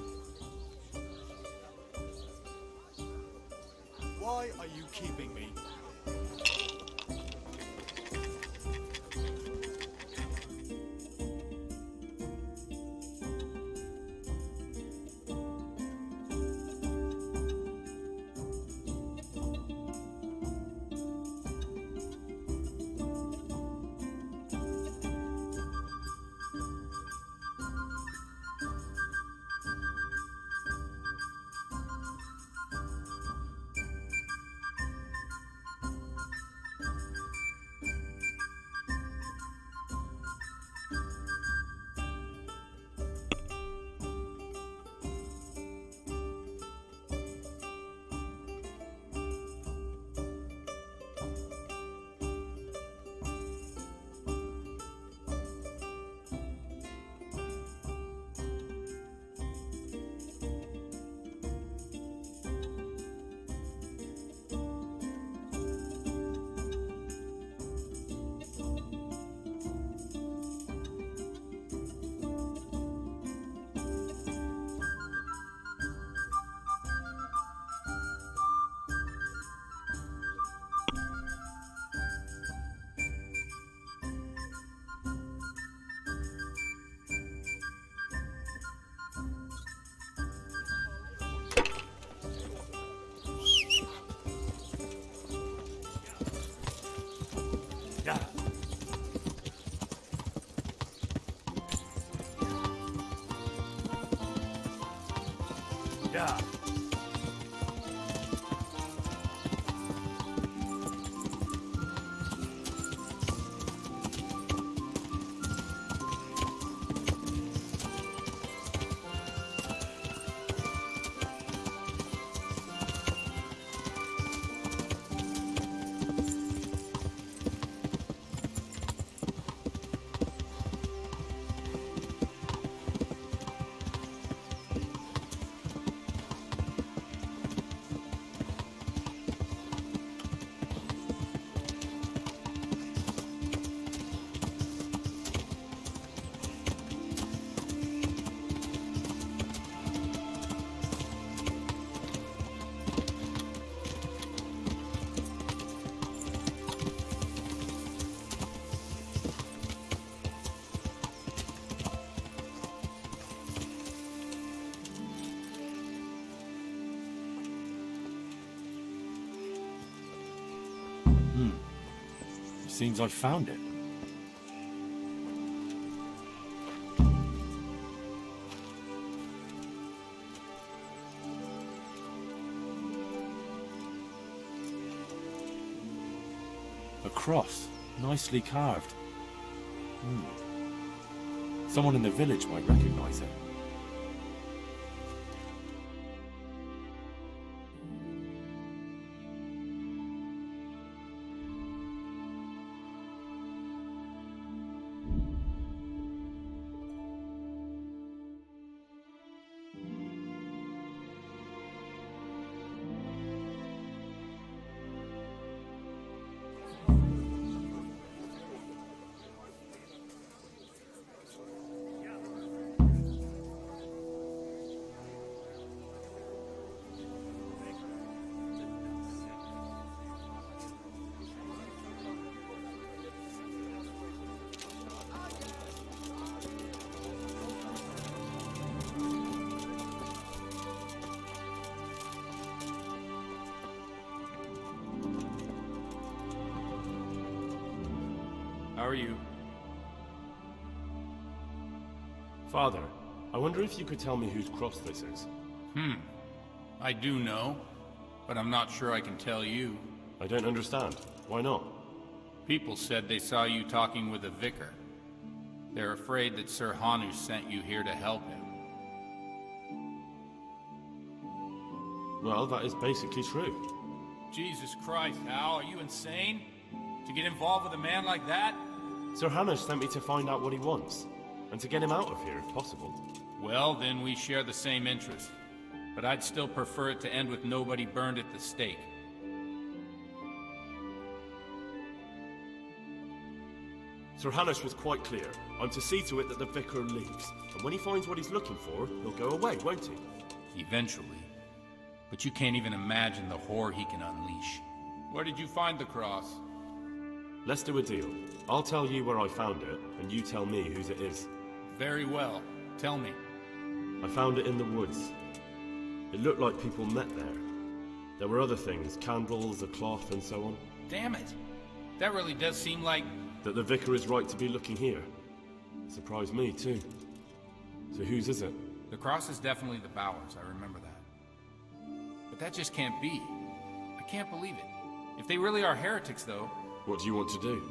Why are you keeping me? Yeah. Seems I've found it. A cross, nicely carved. Someone in the village might recognize it. How are you? Father, I wonder if you could tell me whose cross this is. I do know, but I'm not sure I can tell you. I don't understand. Why not? People said they saw you talking with a vicar. They're afraid that Sir Hanu sent you here to help him. Well, that is basically true. Jesus Christ, Hal, are you insane? To get involved with a man like that? Sir Hanu sent me to find out what he wants, and to get him out of here if possible. Well, then we share the same interest. But I'd still prefer it to end with nobody burned at the stake. Sir Hanush was quite clear. I'm to see to it that the vicar leaves, and when he finds what he's looking for, he'll go away, won't he? Eventually. But you can't even imagine the horror he can unleash. Where did you find the cross? Let's do a deal. I'll tell you where I found it, and you tell me whose it is. Very well. Tell me. I found it in the woods. It looked like people met there. There were other things, candles, a cloth, and so on. Damn it! That really does seem like... That the vicar is right to be looking here. It surprised me, too. So whose is it? The cross is definitely the Bowers, I remember that. But that just can't be. I can't believe it. If they really are heretics, though... What do you want to do?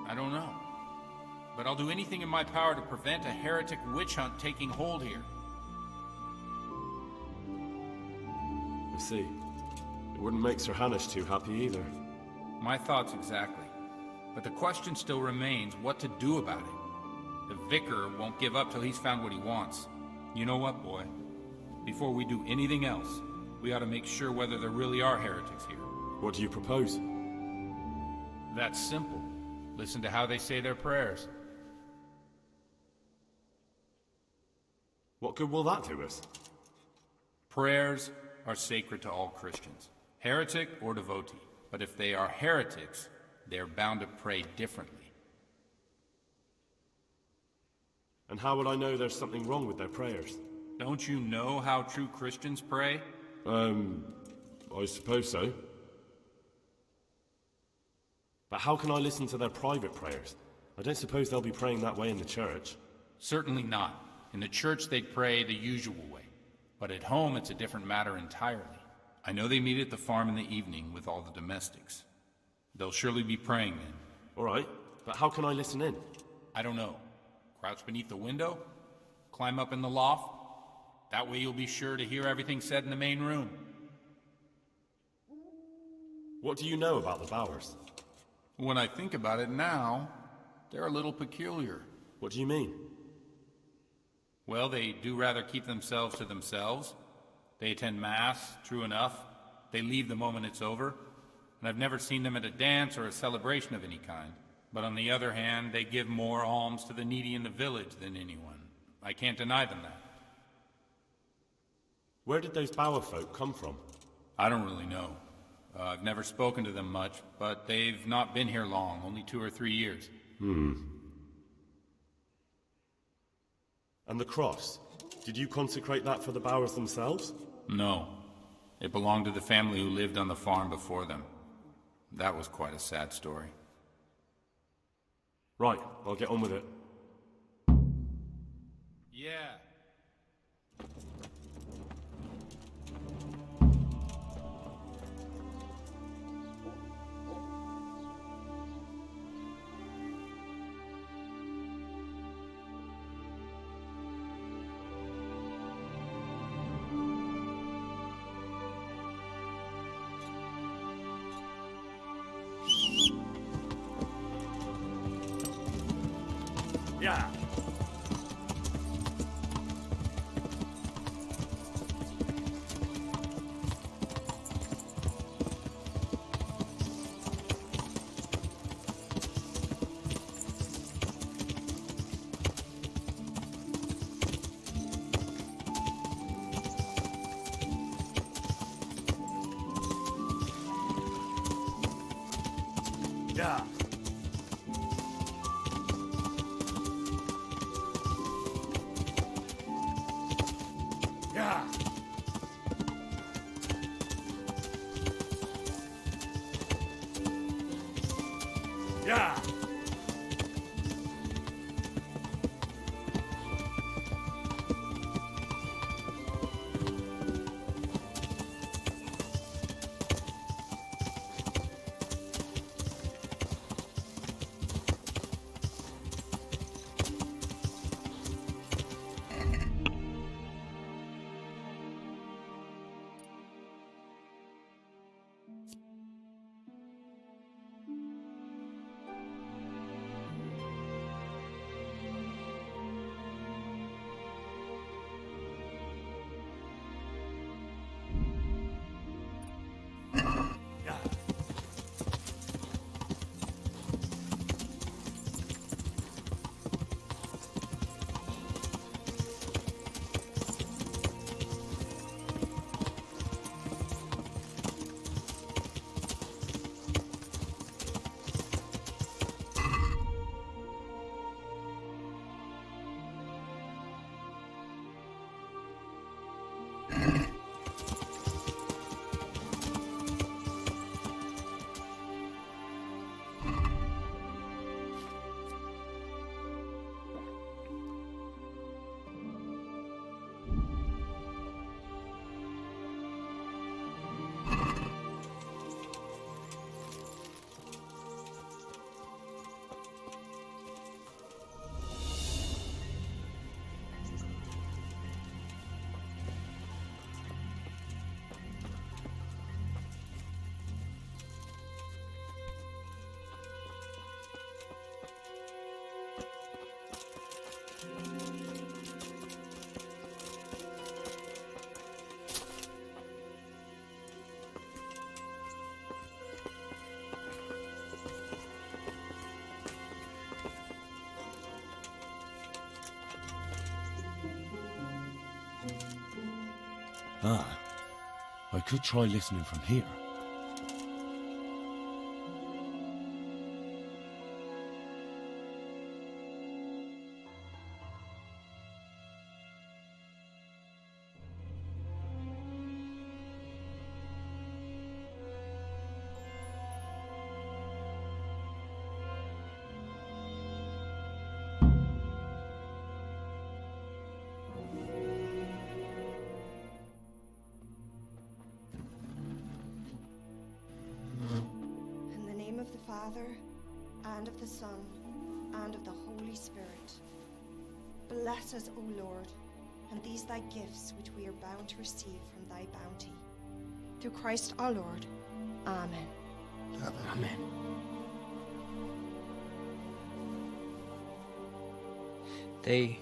I don't know. But I'll do anything in my power to prevent a heretic witch hunt taking hold here. I see. It wouldn't make Sir Hanush too happy either. My thoughts exactly. But the question still remains what to do about it. The vicar won't give up till he's found what he wants. You know what, boy? Before we do anything else, we ought to make sure whether there really are heretics here. What do you propose? That's simple. Listen to how they say their prayers. What good will that do us? Prayers are sacred to all Christians, heretic or devotee. But if they are heretics, they're bound to pray differently. And how will I know there's something wrong with their prayers? Don't you know how true Christians pray? I suppose so. But how can I listen to their private prayers? I don't suppose they'll be praying that way in the church. Certainly not. In the church, they'd pray the usual way. But at home, it's a different matter entirely. I know they meet at the farm in the evening with all the domestics. They'll surely be praying then. All right, but how can I listen in? I don't know. Crouch beneath the window? Climb up in the loft? That way you'll be sure to hear everything said in the main room. What do you know about the Bowers? When I think about it now, they're a little peculiar. What do you mean? Well, they do rather keep themselves to themselves. They attend Mass, true enough. They leave the moment it's over. And I've never seen them at a dance or a celebration of any kind. But on the other hand, they give more alms to the needy in the village than anyone. I can't deny them that. Where did those Bower folk come from? I don't really know. I've never spoken to them much, but they've not been here long, only 2 or 3 years. And the cross? Did you consecrate that for the Bowers themselves? No. It belonged to the family who lived on the farm before them. That was quite a sad story. Right, I'll get on with it. Yeah. Yeah. Yeah. Yeah. Yeah. Ah, I could try listening from here. Father, and of the Son, and of the Holy Spirit. Bless us, O Lord, and these thy gifts which we are bound to receive from thy bounty. Through Christ our Lord. Amen. Amen. They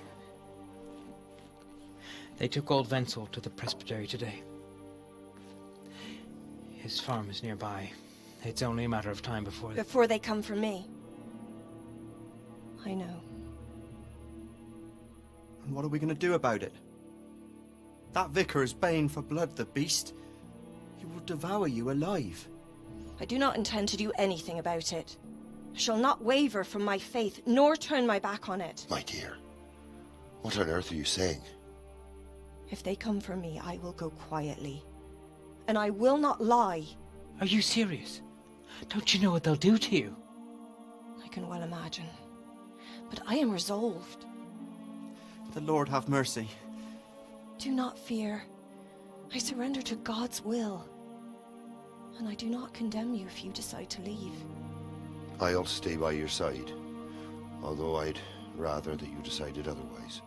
took old Wenzel to the presbytery today. His farm is nearby. It's only a matter of time before they come for me. I know. And what are we going to do about it? That vicar is baying for blood, the beast. He will devour you alive. I do not intend to do anything about it. I shall not waver from my faith, nor turn my back on it. My dear, what on earth are you saying? If they come for me, I will go quietly. And I will not lie. Are you serious? Don't you know what they'll do to you? I can well imagine. But I am resolved. The Lord have mercy. Do not fear. I surrender to God's will. And I do not condemn you if you decide to leave. I'll stay by your side, although I'd rather that you decided otherwise.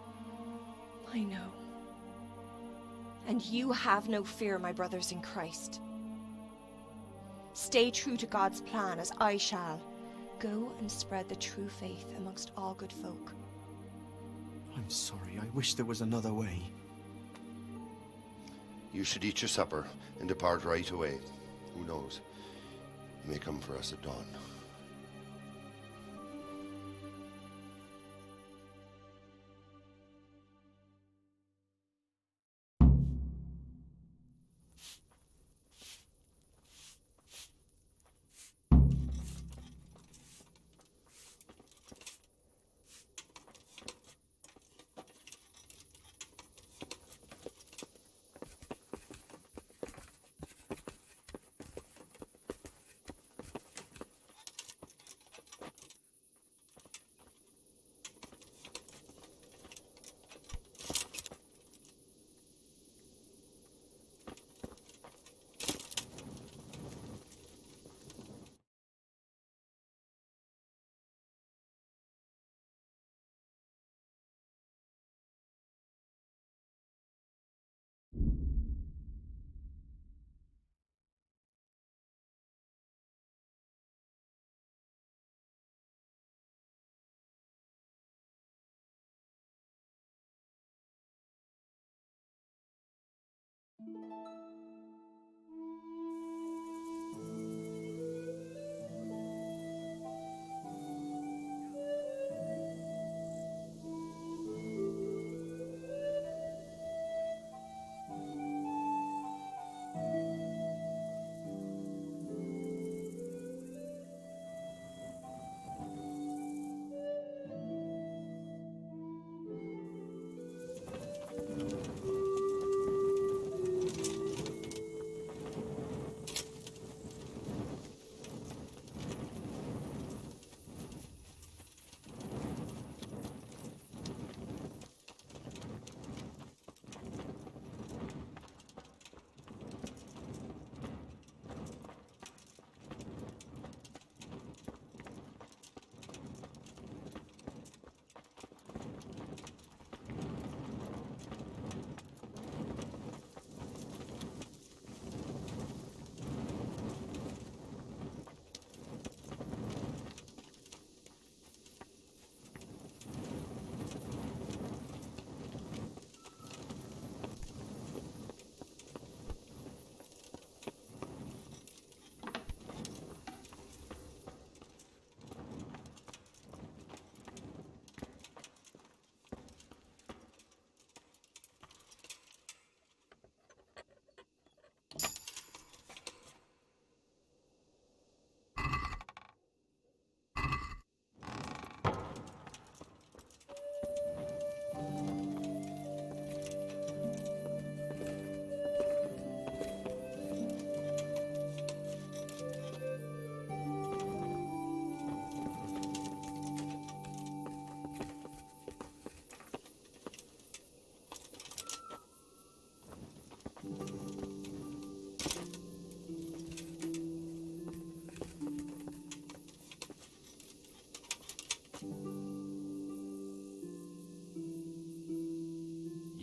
I know. And you have no fear, my brothers in Christ. Stay true to God's plan, as I shall. Go and spread the true faith amongst all good folk. I'm sorry. I wish there was another way. You should eat your supper and depart right away. Who knows? He may come for us at dawn.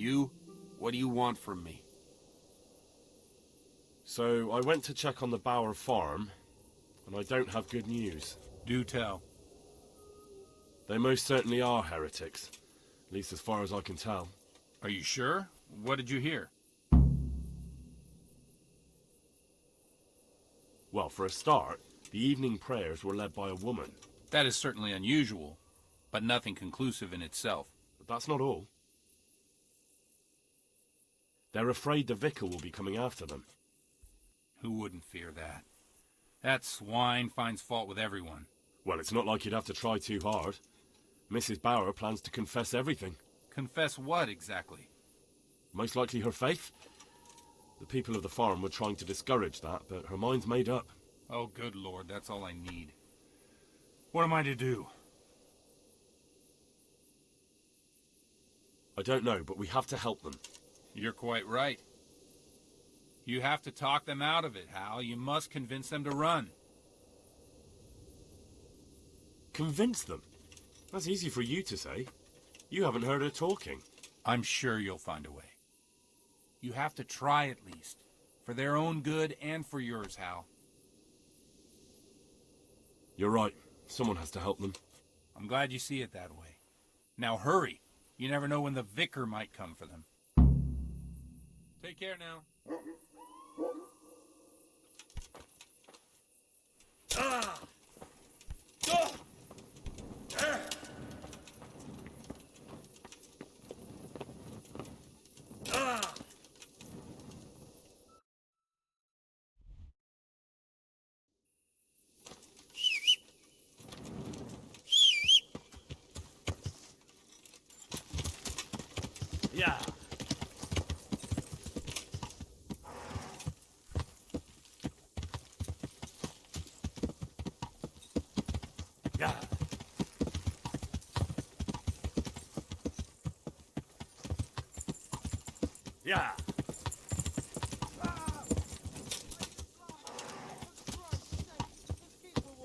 You? What do you want from me? So, I went to check on the Bower farm, and I don't have good news. Do tell. They most certainly are heretics, at least as far as I can tell. Are you sure? What did you hear? Well, for a start, the evening prayers were led by a woman. That is certainly unusual, but nothing conclusive in itself. But that's not all. They're afraid the vicar will be coming after them. Who wouldn't fear that? That swine finds fault with everyone. Well, it's not like you'd have to try too hard. Mrs. Bower plans to confess everything. Confess what, exactly? Most likely her faith. The people of the farm were trying to discourage that, but her mind's made up. Oh, good Lord, that's all I need. What am I to do? I don't know, but we have to help them. You're quite right. You have to talk them out of it, Hal. You must convince them to run. Convince them? That's easy for you to say. You haven't heard her talking. I'm sure you'll find a way. You have to try at least. For their own good and for yours, Hal. You're right. Someone has to help them. I'm glad you see it that way. Now hurry. You never know when the vicar might come for them. Take care now. Ah! Yeah. Yeah. Yeah.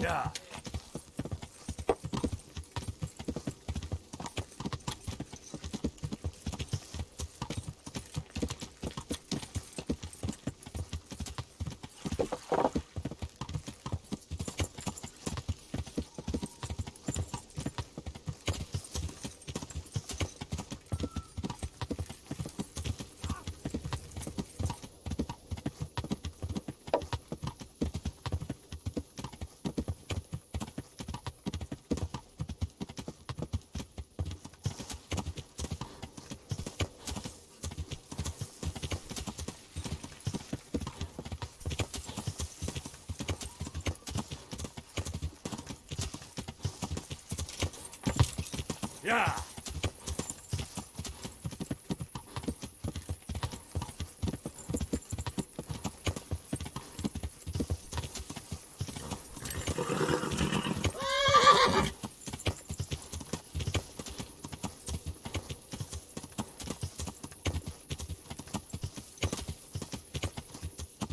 Yeah. Yeah.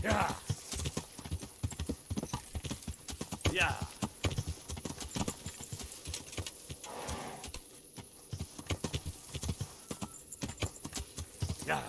Yeah. Yeah. Yeah.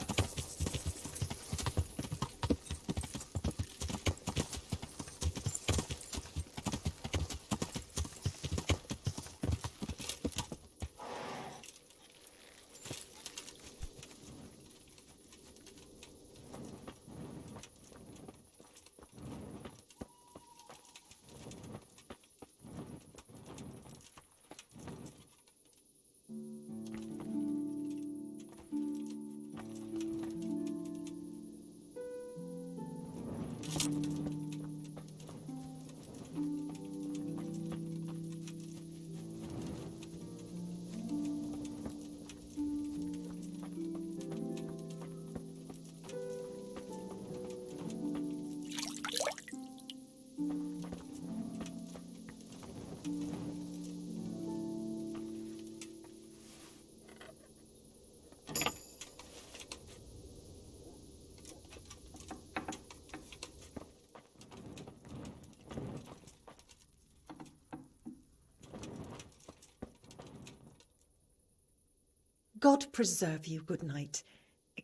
God preserve you, good night.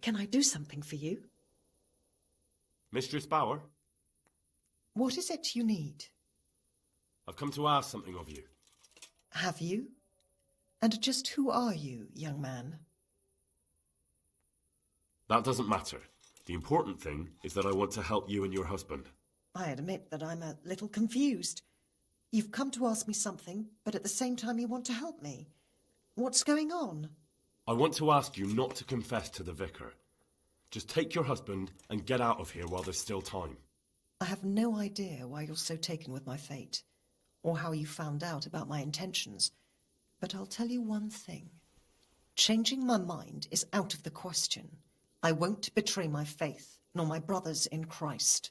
Can I do something for you? Mistress Bauer, What is it you need? I've come to ask something of you. Have you? And just who are you, young man? That doesn't matter. The important thing is that I want to help you and your husband. I admit that I'm a little confused. You've come to ask me something, but at the same time you want to help me. What's going on? I want to ask you not to confess to the vicar. Just take your husband and get out of here while there's still time. I have no idea why you're so taken with my fate, or how you found out about my intentions, but I'll tell you one thing. Changing my mind is out of the question. I won't betray my faith, nor my brothers in Christ.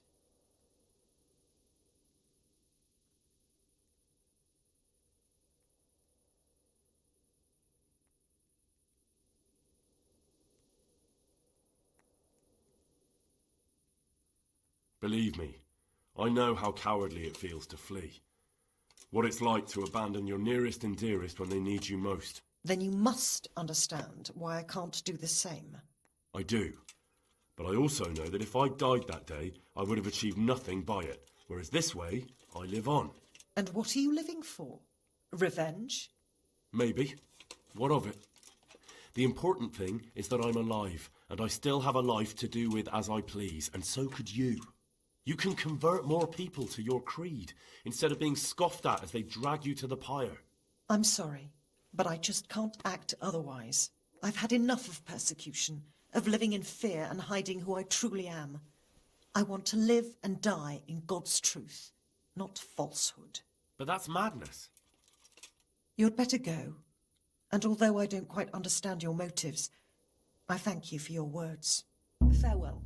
Believe me, I know how cowardly it feels to flee. What it's like to abandon your nearest and dearest when they need you most. Then you must understand why I can't do the same. I do. But I also know that if I died that day, I would have achieved nothing by it. Whereas this way, I live on. And what are you living for? Revenge? Maybe. What of it? The important thing is that I'm alive, and I still have a life to do with as I please, and so could you. You can convert more people to your creed, instead of being scoffed at as they drag you to the pyre. I'm sorry, but I just can't act otherwise. I've had enough of persecution, of living in fear and hiding who I truly am. I want to live and die in God's truth, not falsehood. But that's madness. You'd better go. And although I don't quite understand your motives, I thank you for your words. Farewell.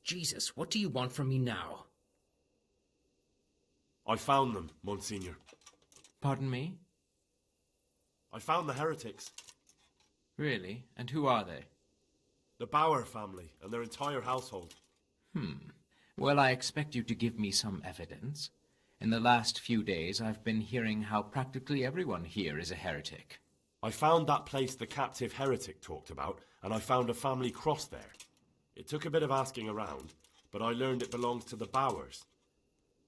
Jesus, what do you want from me now? I found them, Monsignor. Pardon me? I found the heretics. Really? And who are they? The Bauer family and their entire household. Well, I expect you to give me some evidence. In the last few days, I've been hearing how practically everyone here is a heretic. I found that place the captive heretic talked about, and I found a family cross there. It took a bit of asking around, but I learned it belongs to the Bauers.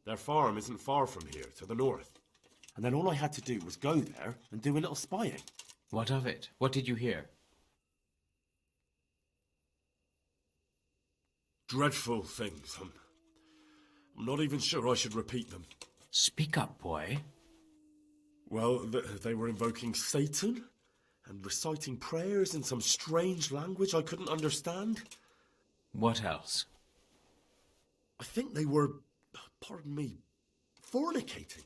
Their farm isn't far from here, to the north. And then all I had to do was go there and do a little spying. What of it? What did you hear? Dreadful things. I'm not even sure I should repeat them. Speak up, boy. Well, they were invoking Satan and reciting prayers in some strange language I couldn't understand. What else? I think they were, pardon me, fornicating.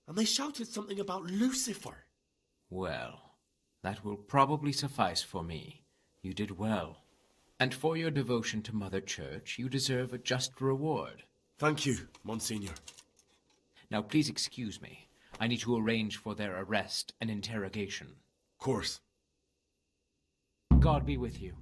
And they shouted something about Lucifer. Well, that will probably suffice for me. You did well. And for your devotion to Mother Church, you deserve a just reward. Thank you, Monsignor. Now, please excuse me. I need to arrange for their arrest and interrogation. Of course. God be with you.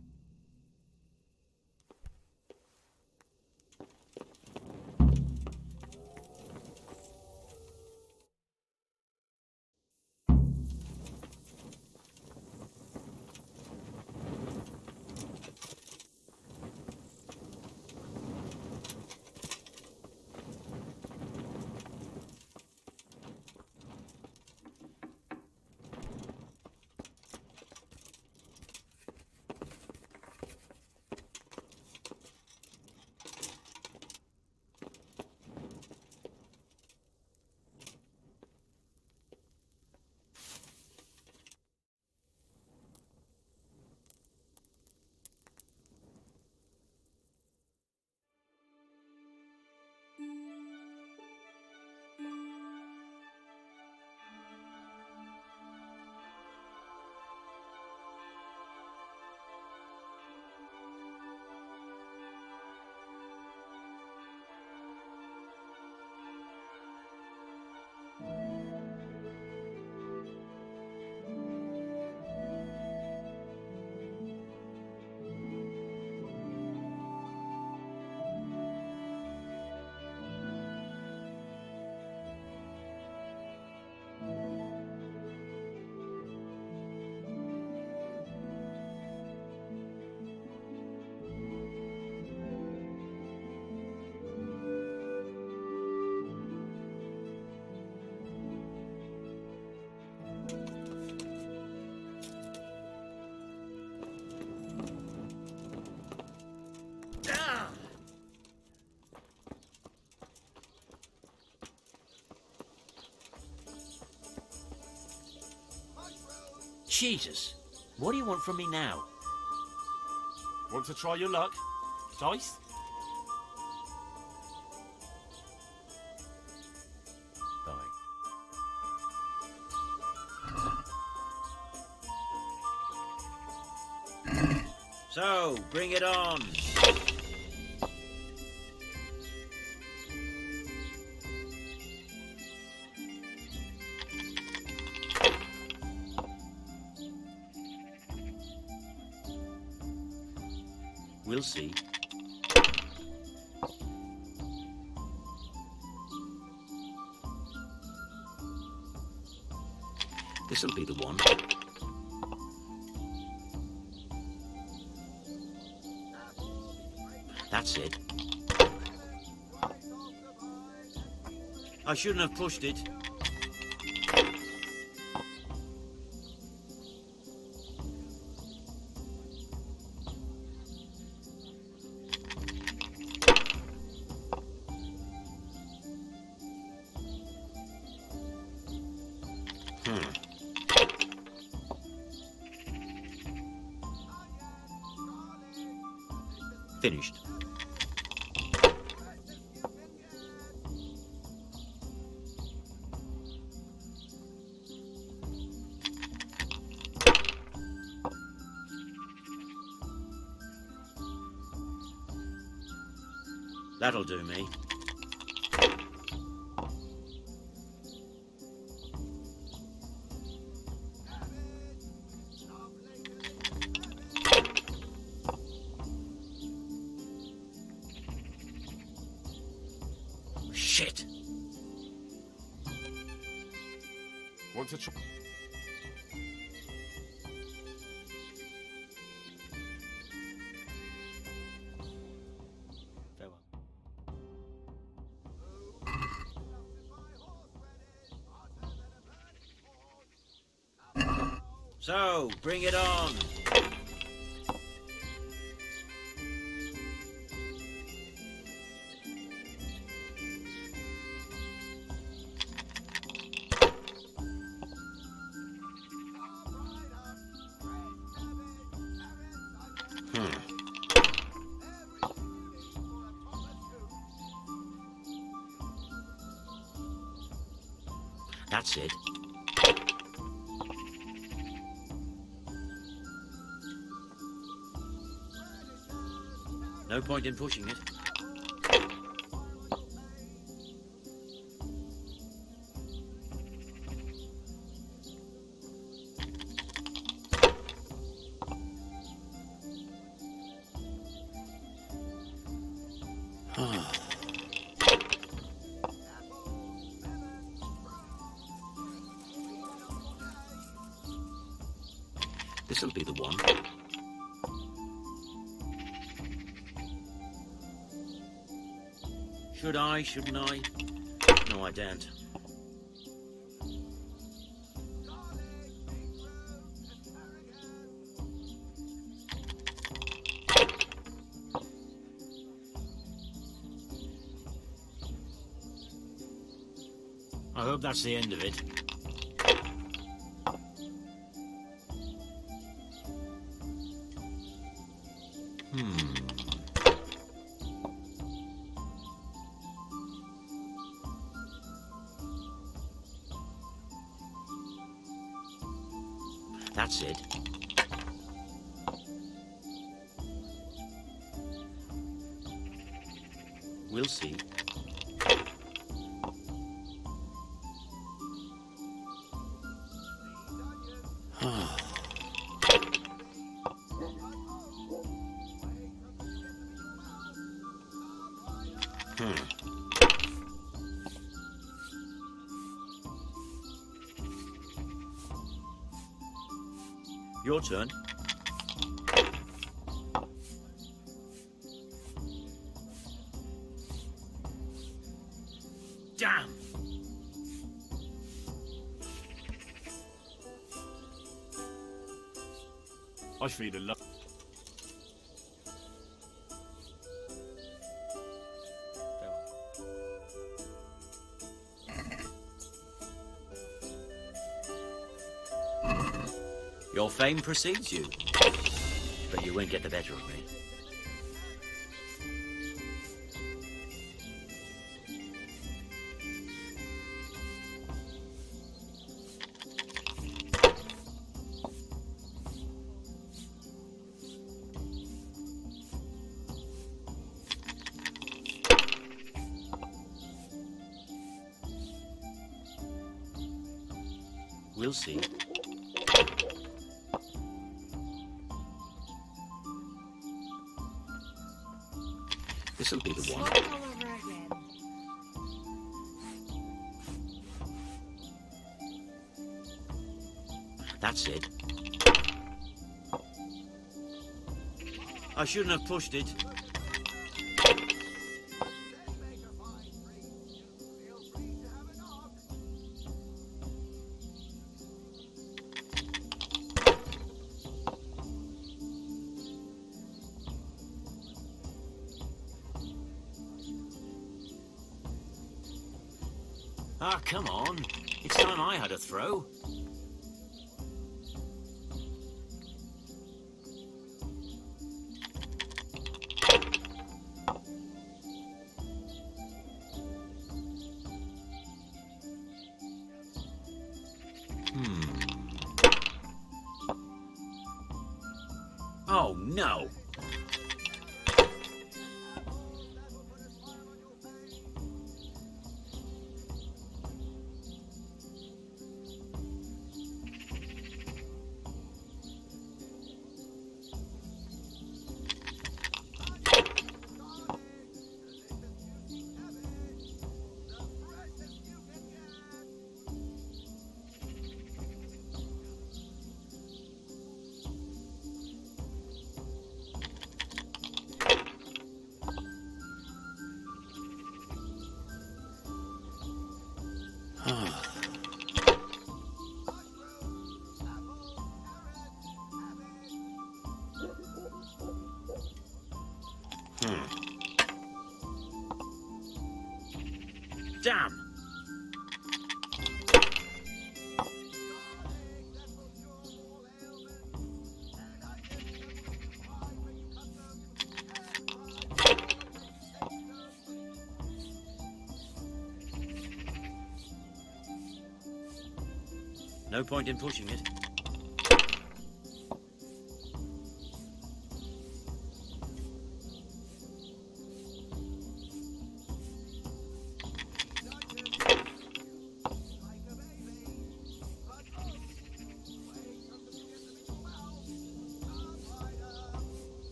Jesus, what do you want from me now? Want to try your luck? Dice? So, bring it on. We'll see. This'll be the one. That's it. I shouldn't have pushed it. Finished. That'll do me. Shit! Want to try? So, bring it on. That's it. No point in pushing it. This'll be the one. Should I, shouldn't I? No, I don't. I hope that's the end of it. That's it. We'll see. Your turn. Damn! I feel a lot. Your fame precedes you, but you won't get the better of me. We'll see. This'll be the one. That's it. I shouldn't have pushed it. Ah, come on. It's time I had a throw. Oh, no. Damn! No point in pushing it.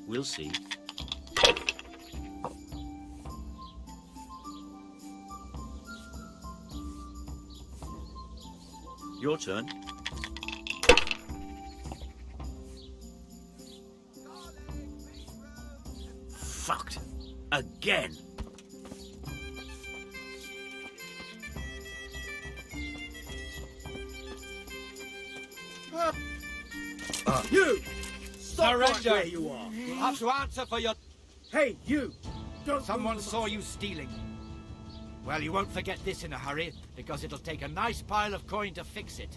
We'll see. Your turn. Fucked. Again. You! Stop right Surrender. where you are. You'll have to answer for your... Hey, you! Don't Someone saw you stealing. Well, you won't forget this in a hurry, because it'll take a nice pile of coin to fix it.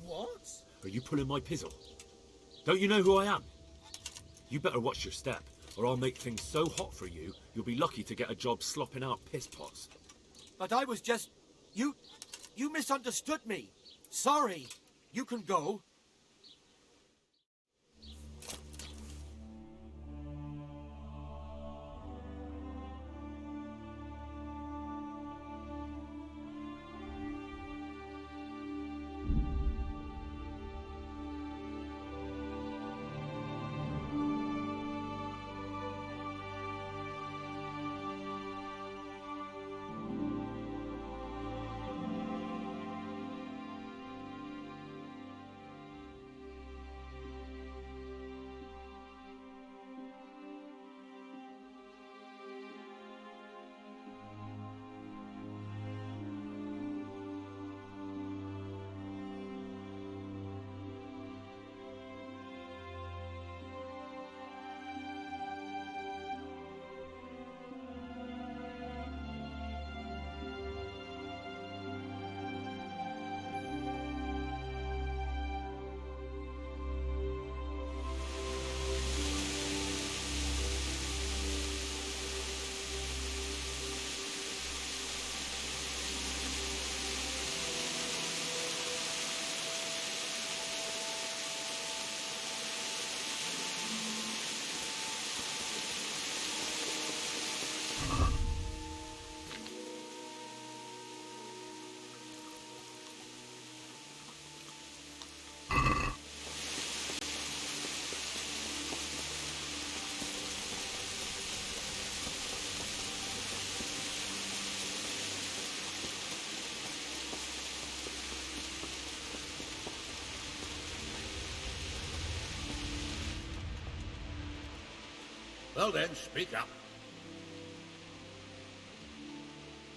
What? Are you pulling my pizzle? Don't you know who I am? You better watch your step, or I'll make things so hot for you, you'll be lucky to get a job slopping out piss pots. But I was just... You misunderstood me. Sorry. You can go. Well then, speak up.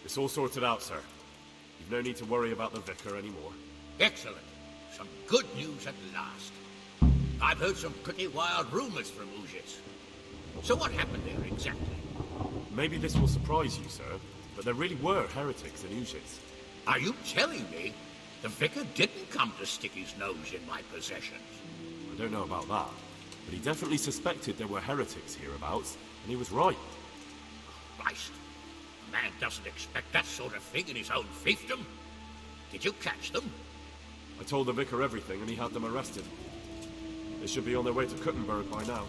It's all sorted out, sir. You've no need to worry about the vicar anymore. Excellent. Some good news at last. I've heard some pretty wild rumors from Ujits. So what happened there exactly? Maybe this will surprise you, sir, but there really were heretics in Ujits. Are you telling me the vicar didn't come to stick his nose in my possessions? I don't know about that, but he definitely suspected there were heretics hereabouts, and he was right. Christ. A man doesn't expect that sort of thing in his own fiefdom. Did you catch them? I told the vicar everything, and he had them arrested. They should be on their way to Kuttenberg by now.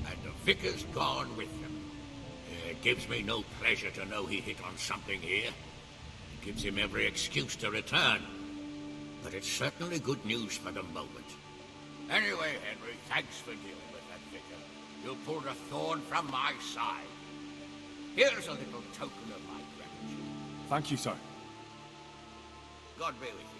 And the vicar's gone with them. It gives me no pleasure to know he hit on something here. It gives him every excuse to return. But it's certainly good news for the moment. Anyway, Henry, thanks for dealing with that vicar. You pulled a thorn from my side. Here's a little token of my gratitude. Thank you, sir. God be with you.